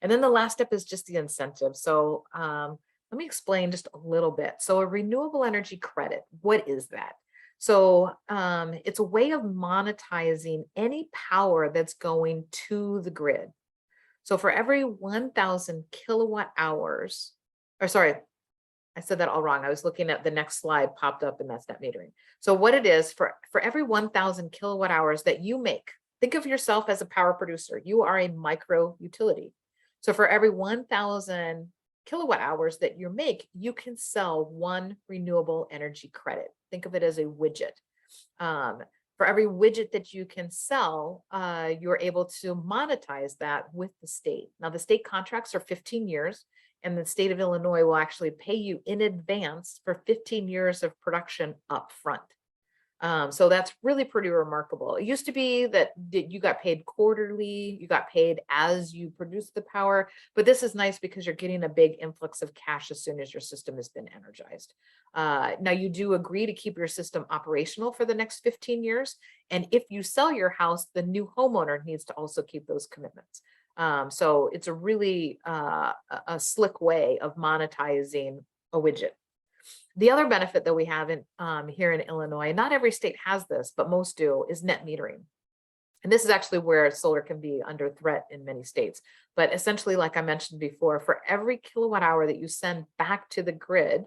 then the last step is just the incentive. So let me explain just a little bit. So a renewable energy credit, what is that? So it's a way of monetizing any power that's going to the grid. So for every 1,000 kilowatt hours, or sorry, I said that all wrong. I was looking at the next slide popped up, and that's net metering. So what it is, for every 1,000 kilowatt hours that you make, think of yourself as a power producer. You are a micro utility. So for every 1,000 kilowatt hours that you make, you can sell 1 renewable energy credit. Think of it as a widget. For every widget that you can sell, you're able to monetize that with the state. Now, the state contracts are 15 years, and the state of Illinois will actually pay you in advance for 15 years of production up front. So that's really pretty remarkable. It used to be that you got paid quarterly, you got paid as you produce the power, but this is nice because you're getting a big influx of cash as soon as your system has been energized. Now you do agree to keep your system operational for the next 15 years. And if you sell your house, the new homeowner needs to also keep those commitments. So it's a really a slick way of monetizing a widget. The other benefit that we have in here in Illinois, not every state has this, but most do, is net metering. And this is actually where solar can be under threat in many states. But essentially, like I mentioned before, for every kilowatt hour that you send back to the grid,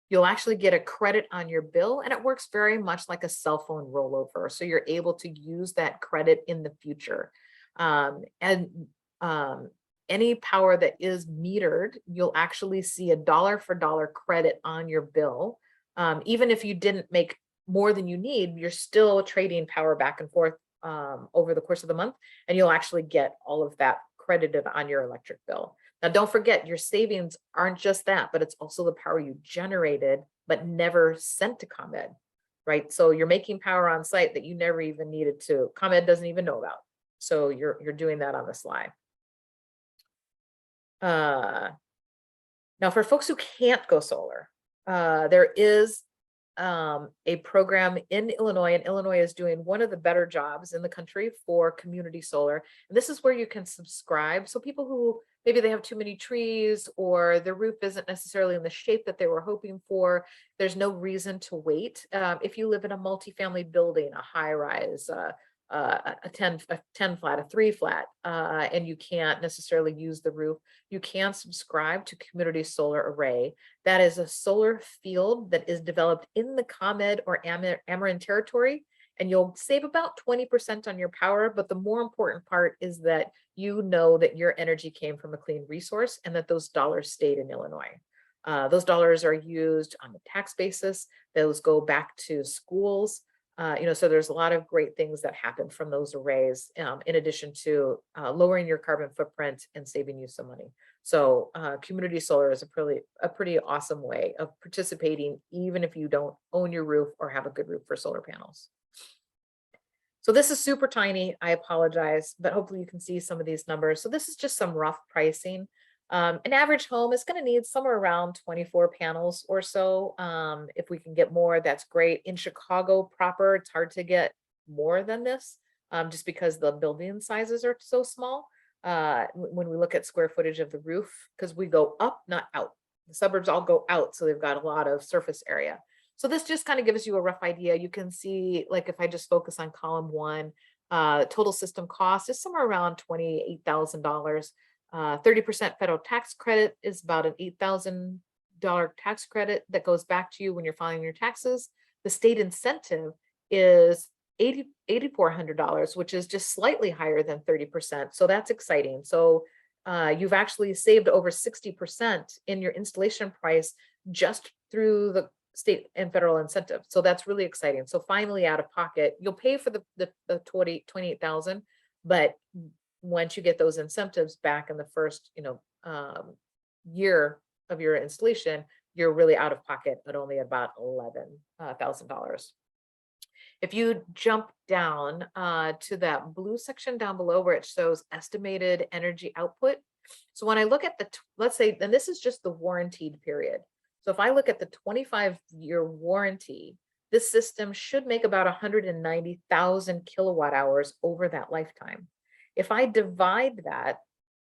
you'll actually get a credit on your bill, and it works very much like a cell phone rollover. So you're able to use that credit in the future. Any power that is metered, you'll actually see a dollar for dollar credit on your bill. Even if you didn't make more than you need, you're still trading power back and forth over the course of the month, and you'll actually get all of that credited on your electric bill. Now, don't forget, your savings aren't just that, but it's also the power you generated but never sent to ComEd, right? So you're making power on site that you never even needed to. ComEd doesn't even know about. So you're doing that on the sly. Now, for folks who can't go solar, there is a program in Illinois, and Illinois is doing one of the better jobs in the country for community solar. And this is where you can subscribe. So people who maybe they have too many trees, or their roof isn't necessarily in the shape that they were hoping for, there's no reason to wait. If you live in a multifamily building, a high rise, a 10 flat, a 3 flat, and you can't necessarily use the roof, you can subscribe to Community Solar Array. That is a solar field that is developed in the ComEd or Ameren territory, and you'll save about 20% on your power. But the more important part is that you know that your energy came from a clean resource, and that those dollars stayed in Illinois. Those dollars are used on a tax basis. Those go back to schools. So there's a lot of great things that happen from those arrays, in addition to lowering your carbon footprint and saving you some money. So community solar is a pretty awesome way of participating, even if you don't own your roof or have a good roof for solar panels. So this is super tiny. I apologize, but hopefully you can see some of these numbers. So this is just some rough pricing. An average home is going to need somewhere around 24 panels or so. If we can get more, that's great. In Chicago proper, it's hard to get more than this, just because the building sizes are so small. When we look at square footage of the roof, because we go up, not out. The suburbs all go out, so they've got a lot of surface area. So this just kind of gives you a rough idea. You can see, like, if I just focus on column 1, total system cost is somewhere around $28,000. 30% federal tax credit is about an $8,000 tax credit that goes back to you when you're filing your taxes. The state incentive is $8,400, which is just slightly higher than 30%. So that's exciting. So you've actually saved over 60% in your installation price just through the state and federal incentive. So that's really exciting. So finally, out of pocket, you'll pay for the 28,000, but once you get those incentives back in the first, year of your installation, you're really out of pocket, but only about $11,000. If you jump down to that blue section down below where it shows estimated energy output. So when I look at let's say, and this is just the warranted period. So if I look at the 25-year warranty, this system should make about 190,000 kilowatt hours over that lifetime. If I divide that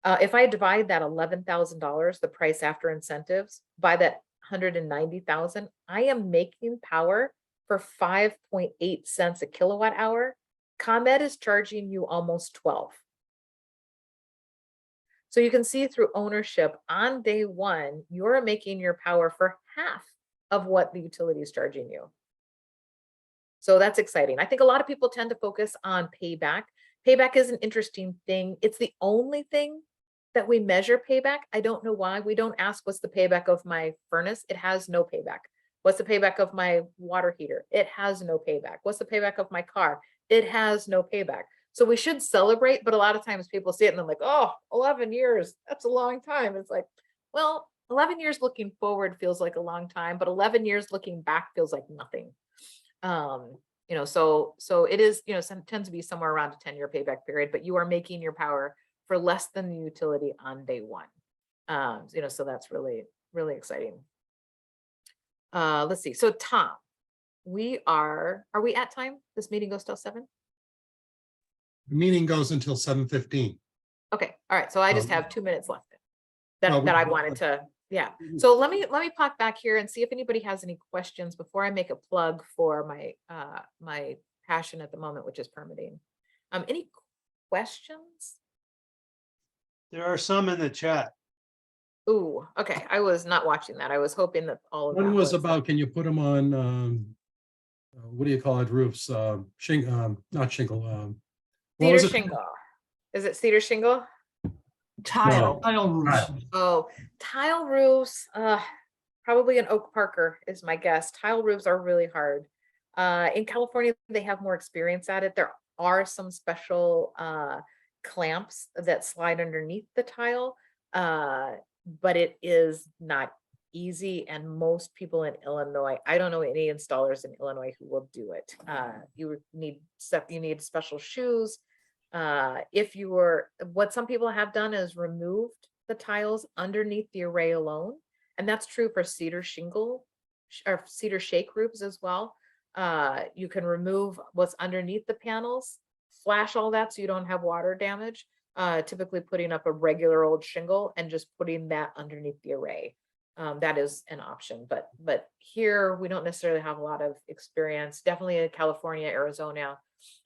$11,000, the price after incentives, by that 190,000, I am making power for 5.8 cents a kilowatt hour. ComEd is charging you almost 12. So you can see through ownership on day 1, you're making your power for half of what the utility is charging you. So that's exciting. I think a lot of people tend to focus on payback. Payback is an interesting thing. It's the only thing that we measure payback. I don't know why. We don't ask what's the payback of my furnace. It has no payback. What's the payback of my water heater? It has no payback. What's the payback of my car? It has no payback. So we should celebrate, but a lot of times people see it and they're like, oh, 11 years, that's a long time. It's like, well, 11 years looking forward feels like a long time, but 11 years looking back feels like nothing. So it is, tends to be somewhere around a 10-year payback period, but you are making your power for less than the utility on day 1. So that's really, really exciting. Let's see. So Tom, are we at time? This meeting goes till 7? The meeting goes until 7:15. Okay. All right. So I just have 2 minutes left that Well, I wanted to, yeah. So let me pop back here and see if anybody has any questions before I make a plug for my my passion at the moment, which is permitting. Any questions? There are some in the chat. Ooh, okay. I was not watching that. I was hoping that all of One that was about, can you put them on, what do you call it, roofs, not shingle. What cedar was it? shingle. Is it cedar shingle? No. Tile roofs. Oh, tile roofs, probably an oak Parker is my guess. Tile roofs are really hard. In California, they have more experience at it. There are some special clamps that slide underneath the tile, but it is not easy. And most people in Illinois, I don't know any installers in Illinois who will do it. You need special shoes. What some people have done is removed the tiles underneath the array alone. And that's true for cedar shingle or cedar shake roofs as well. You can remove what's underneath the panels, flash all that so you don't have water damage. Typically putting up a regular old shingle and just putting that underneath the array. That is an option, but here we don't necessarily have a lot of experience. Definitely in California, Arizona,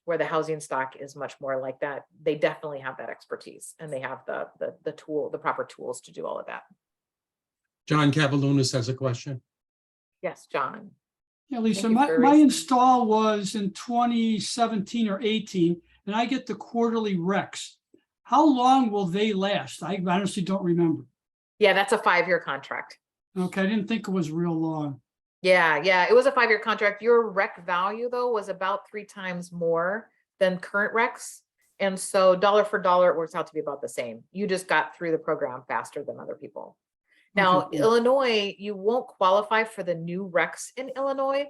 where the housing stock is much more like that. They definitely have that expertise and they have the proper tools to do all of that. John Cavalunas has a question. Yes, John. Yeah, Lisa, Thank you for my raising- install was in 2017 or 18, and I get the quarterly recs. How long will they last? I honestly don't remember. Yeah, that's a 5-year contract. Okay, I didn't think it was real long. Yeah, it was a 5-year contract. Your rec value though was about 3 times more than current recs. And so dollar for dollar, it works out to be about the same. You just got through the program faster than other people. Now, Okay, cool. Illinois, you won't qualify for the new recs in Illinois,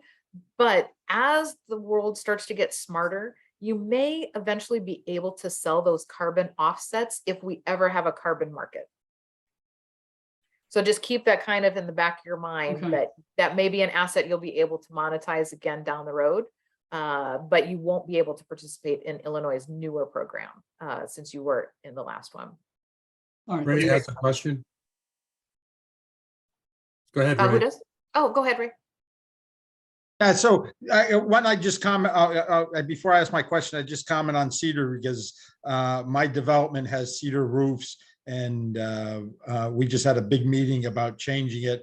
but as the world starts to get smarter, you may eventually be able to sell those carbon offsets if we ever have a carbon market. So just keep that kind of in the back of your mind, Okay. that that may be an asset you'll be able to monetize again down the road. But you won't be able to participate in Illinois' newer program, since you were in the last one. All right. Ray has a question. Go ahead, Who Ray. does? Oh, go ahead, Ray. So when I just comment, before I ask my question, I just comment on cedar because my development has cedar roofs, and we just had a big meeting about changing it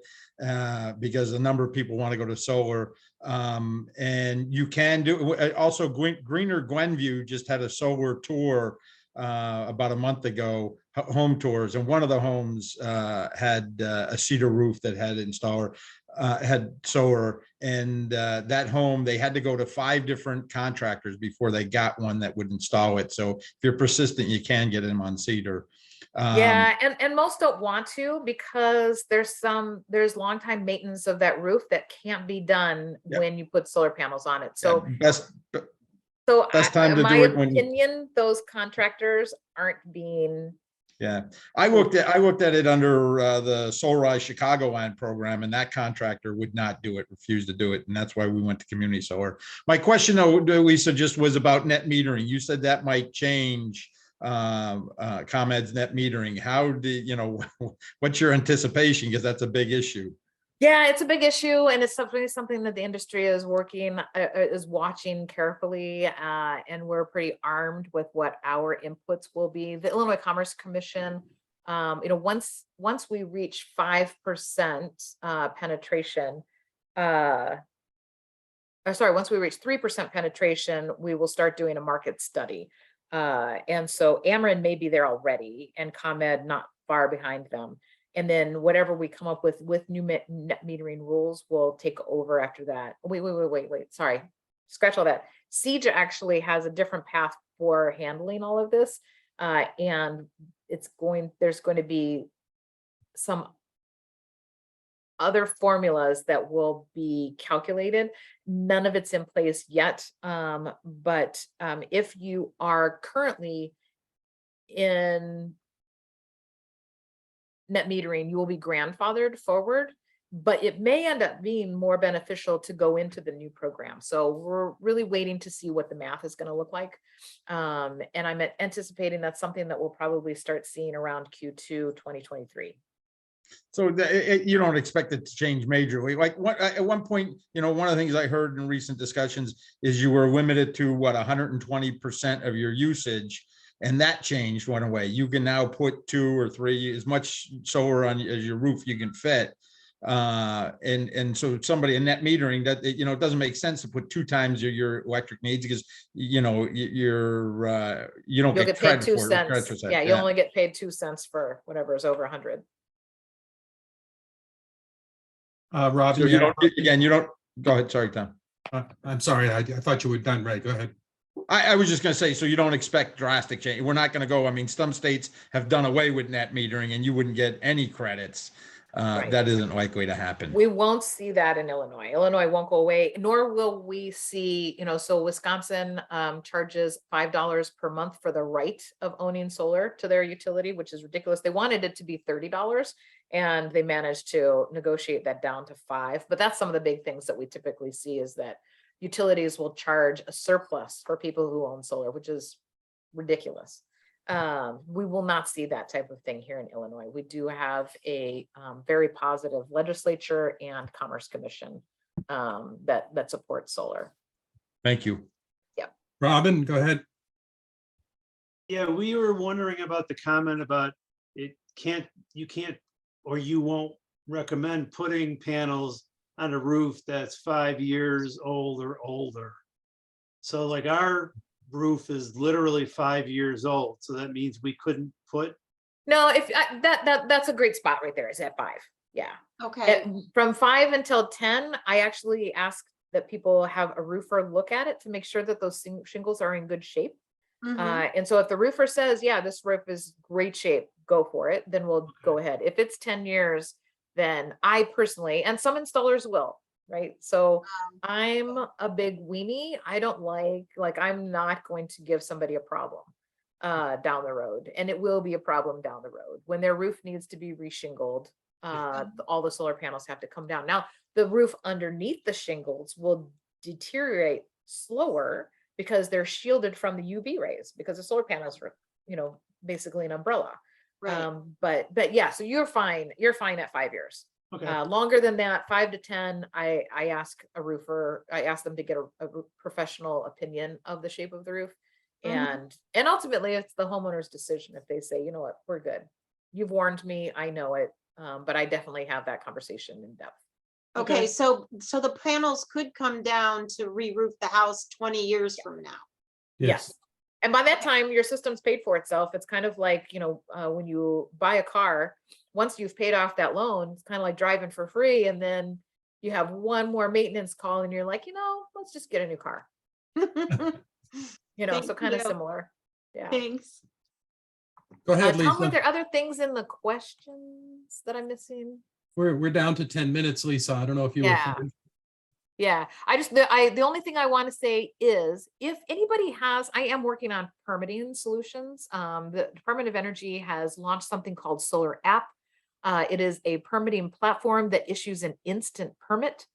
because a number of people want to go to solar. And you can do, also Greener Glenview just had a solar tour about a month ago, home tours, and one of the homes had a cedar roof that had installer, had solar, and that home, they had to go to 5 different contractors before they got one that would install it. So if you're persistent, you can get them on cedar. Yeah, and most don't want to, because there's long time maintenance of that roof that can't be done Yep. when you put solar panels on it. So Best So time to in my do it when- opinion, those contractors aren't being, Yeah, I looked at it under the Solarize Chicagoland program, and that contractor would not do it, refused to do it, and that's why we went to community solar. My question, though, Lisa, just was about net metering. You said that might change ComEd's net metering. How do you know? What's your anticipation? Because that's a big issue. yeah, it's a big issue, and it's something that the industry is watching carefully, and we're pretty armed with what our inputs will be. The Illinois Commerce Commission, once we reach 5% penetration, once we reach 3% penetration, we will start doing a market study. And so Ameren may be there already, and ComEd not far behind them. And then whatever we come up with new net metering rules will take over after that. Wait, sorry, scratch all that. Siege actually has a different path for handling all of this. And there's going to be some other formulas that will be calculated. None of it's in place yet. But if you are currently in net metering, you will be grandfathered forward, but it may end up being more beneficial to go into the new program. So we're really waiting to see what the math is going to look like. And I'm anticipating that's something that we'll probably start seeing around Q2 2023. So you don't expect it to change majorly. Like at one point, one of the things I heard in recent discussions is you were limited to 120% of your usage. And that changed, went away. You can now put 2 or 3, as much solar on as your roof you can fit. And so somebody in net metering, that it doesn't make sense to put 2 times your electric needs, because you don't You'll get get paid credit 2 for it. cents. Yeah, you only get paid 2 cents for whatever is over 100. Rob, So you don't go ahead. Sorry, Tom. I'm sorry. I thought you were done, Ray. Go ahead. I was just going to say, so you don't expect drastic change. We're not going to go. I mean, some states have done away with net metering and you wouldn't get any credits. Right. That isn't likely to happen. We won't see that in Illinois. Illinois won't go away, nor will we see, so Wisconsin charges $5 per month for the right of owning solar to their utility, which is ridiculous. They wanted it to be $30, and they managed to negotiate that down to $5. But that's some of the big things that we typically see, is that utilities will charge a surplus for people who own solar, which is ridiculous. We will not see that type of thing here in Illinois. We do have a very positive legislature and Commerce Commission that supports solar. Thank you. Robin, go ahead. Yeah, we were wondering about the comment about you can't, or you won't recommend putting panels on a roof that's 5 years old or older. So like our roof is literally 5 years old. So that means we couldn't put. No, if that's a great spot right there, is at 5. Yeah. Okay. From 5 until 10, I actually ask that people have a roofer look at it to make sure that those shingles are in good shape. Mhm. And so if the roofer says, yeah, this roof is great shape, go for it, then we'll go ahead. If it's 10 years, then I personally, and some installers will right? So I'm a big weenie. I don't like I'm not going to give somebody a problem down the road, and it will be a problem down the road when their roof needs to be reshingled. All the solar panels have to come down. Now, the roof underneath the shingles will deteriorate slower because they're shielded from the UV rays, because the solar panels are, basically an umbrella. Right. But yeah, so you're fine. You're fine at 5 years. Okay, Longer than that, 5 to 10, I ask a roofer, I ask them to get a professional opinion of the shape of the roof. Mhm. And ultimately it's the homeowner's decision. If they say, you know what, we're good. You've warned me, I know it. But I definitely have that conversation in depth. Okay, so the panels could come down to re-roof the house 20 years from now. Yes. And by that time, your system's paid for itself. It's kind of like, when you buy a car, once you've paid off that loan, it's kind of like driving for free. And then you have one more maintenance call and you're like, let's just get a new car, Thank so kind of you. similar. Yeah. Thanks. Go ahead, Tom, were Lisa. there other things in the questions that I'm missing? We're down to 10 minutes, Lisa. I don't know if you were Yeah. finished. Yeah, the only thing I want to say is if anybody I am working on permitting solutions. The Department of Energy has launched something called Solar App. It is a permitting platform that issues an instant permit.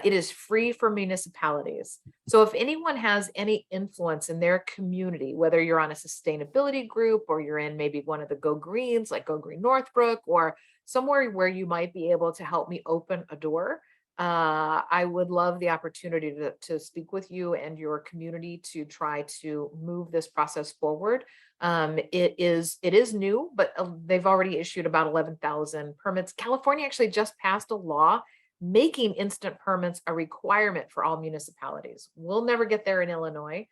It is free for municipalities. So if anyone has any influence in their community, whether you're on a sustainability group or you're in maybe one of the Go Greens, like Go Green Northbrook, or somewhere where you might be able to help me open a door, I would love the opportunity to speak with you and your community to try to move this process forward. It is new, but they've already issued about 11,000 permits. California actually just passed a law making instant permits a requirement for all municipalities. We'll never get there in Illinois,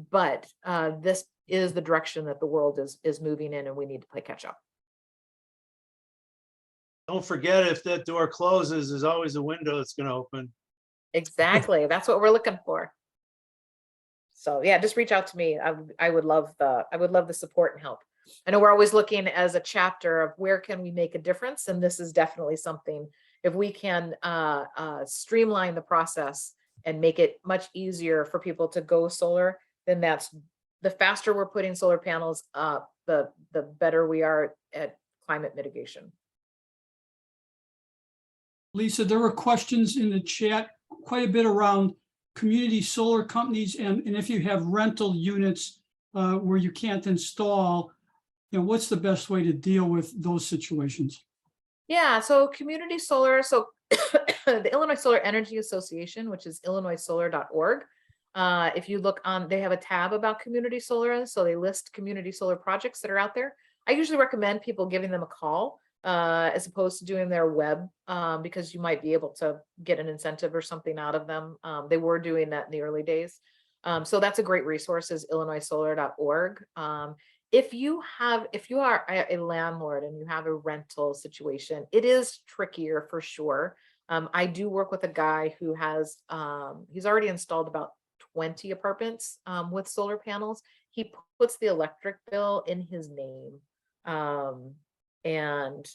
but this is the direction that the world is moving in, and we need to play catch up. don't forget, if that door closes, there's always a window that's gonna open. Exactly. That's what we're looking for. So yeah, just reach out to me. I would love the support and help. I know we're always looking as a chapter of where can we make a difference, and this is definitely something. If we can streamline the process and make it much easier for people to go solar, then that's the faster we're putting solar panels up, the better we are at climate mitigation. Lisa, there were questions in the chat, quite a bit around community solar companies and if you have rental units where you can't install, what's the best way to deal with those situations? Yeah, so community solar, so the Illinois Solar Energy Association, which is illinoissolar.org. If you look on, they have a tab about community solar, and so they list community solar projects that are out there. I usually recommend people giving them a call as opposed to doing their web, because you might be able to get an incentive or something out of them. They were doing that in the early days. So that's a great resource, is illinoissolar.org. If you are a landlord and you have a rental situation, it is trickier for sure. I do work with a guy who has, he's already installed about 20 apartments with solar panels. He puts the electric bill in his name. And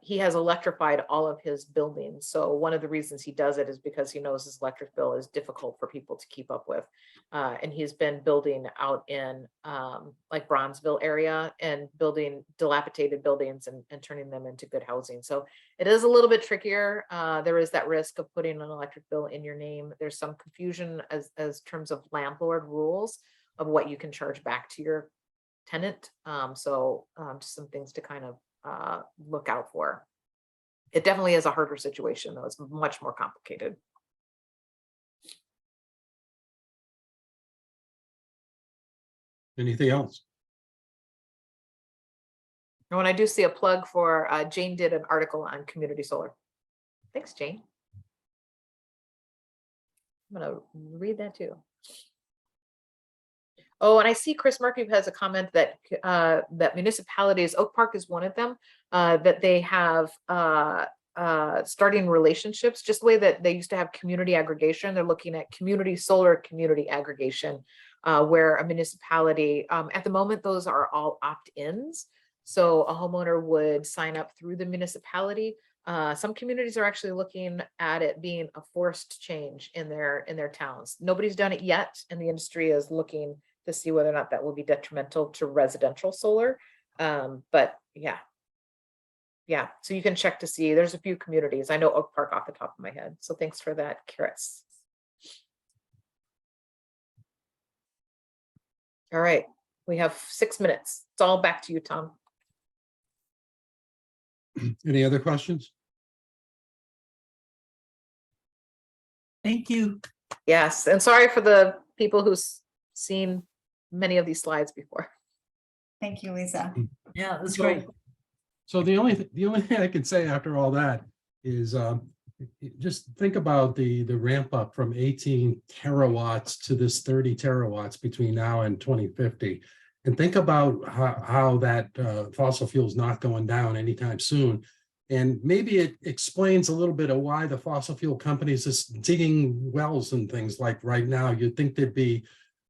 he has electrified all of his buildings. So one of the reasons he does it is because he knows his electric bill is difficult for people to keep up with. And he's been building out in like Bronzeville area and building dilapidated buildings and turning them into good housing. So it is a little bit trickier. There is that risk of putting an electric bill in your name. There's some confusion as terms of landlord rules of what you can charge back to your tenant. Just some things to kind of look out for. It definitely is a harder situation, though. It's much more complicated. Anything else? And when I do see a plug for Jane did an article on community solar. Thanks, Jane. I'm gonna read that too. Oh, and I see Chris Murphy has a comment that that municipalities, Oak Park is one of them, that they have starting relationships, just the way that they used to have community aggregation. They're looking at community solar community aggregation, where a municipality, at the moment, those are all opt-ins. So a homeowner would sign up through the municipality, Some communities are actually looking at it being a forced change in their towns. Nobody's done it yet, and the industry is looking to see whether or not that will be detrimental to residential solar. But yeah, so you can check to see. There's a few communities. I know Oak Park off the top of my head. So thanks for that, Karis. All right, we have 6 minutes. It's all back to you, Tom. Any other questions? Thank you. Yes, and sorry for the people who've seen many of these slides before. Thank you, Lisa. Yeah, that's So- great. So the only thing I can say after all that is just think about the ramp up from 18 terawatts to this 30 terawatts between now and 2050. And think about how that fossil fuel is not going down anytime soon. And maybe it explains a little bit of why the fossil fuel companies is digging wells and things like right now. You'd think they'd be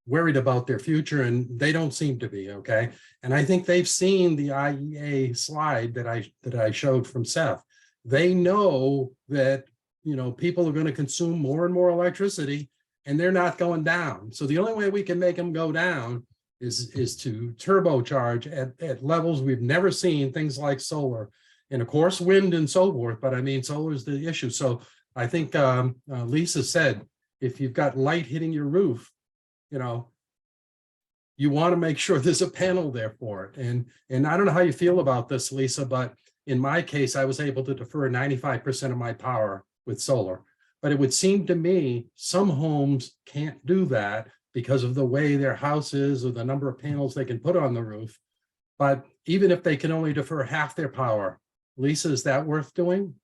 worried about their future, and they don't seem to be, okay? And I think they've seen the IEA slide that I showed from Seth. They know that, you know, people are going to consume more and more electricity, and they're not going down. So the only way we can make them go down is to turbocharge at levels we've never seen, things like solar, and of course wind and so forth. But I mean, solar is the issue. So I think Lisa said, if you've got light hitting your roof, you know, you want to make sure there's a panel there for it. And I don't know how you feel about this, Lisa, but in my case, I was able to defer 95% of my power with solar. But it would seem to me some homes can't do that because of the way their house is or the number of panels they can put on the roof. But even if they can only defer half their power, Lisa, is that worth doing?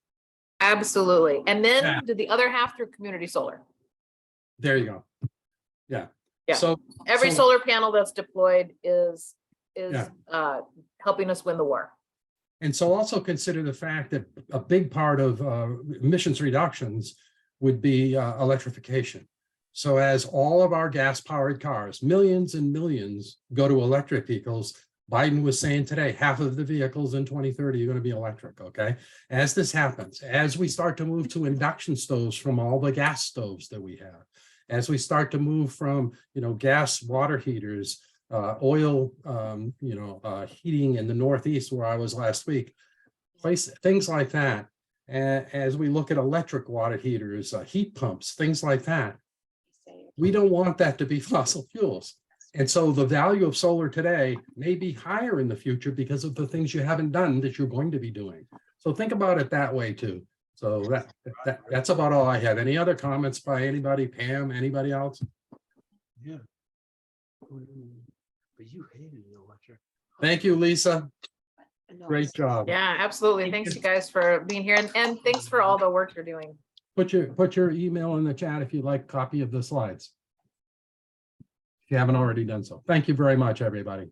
Absolutely. And then Yeah. do the other half through community solar. There you go. Yeah. Yeah. So Every so- solar panel that's deployed is Yeah. helping us win the war. And so also consider the fact that a big part of emissions reductions would be electrification. So as all of our gas-powered cars, millions and millions, go to electric vehicles, Biden was saying today, half of the vehicles in 2030 are going to be electric, okay? As this happens, as we start to move to induction stoves from all the gas stoves that we have, as we start to move from, you know, gas water heaters, oil, heating in the Northeast where I was last week, things like that. As we look at electric water heaters, heat pumps, things like that, we don't want that to be fossil fuels. And so the value of solar today may be higher in the future because of the things you haven't done that you're going to be doing. So think about it that way too. So that's about all I have. Any other comments by anybody? Pam, anybody else? Yeah. But you hated the electric. Thank you, Lisa. No, Great job. Yeah, absolutely. Thanks you guys for being here and thanks for all the work you're doing. Put your email in the chat if you'd like a copy of the slides. If you haven't already done so. Thank you very much, everybody.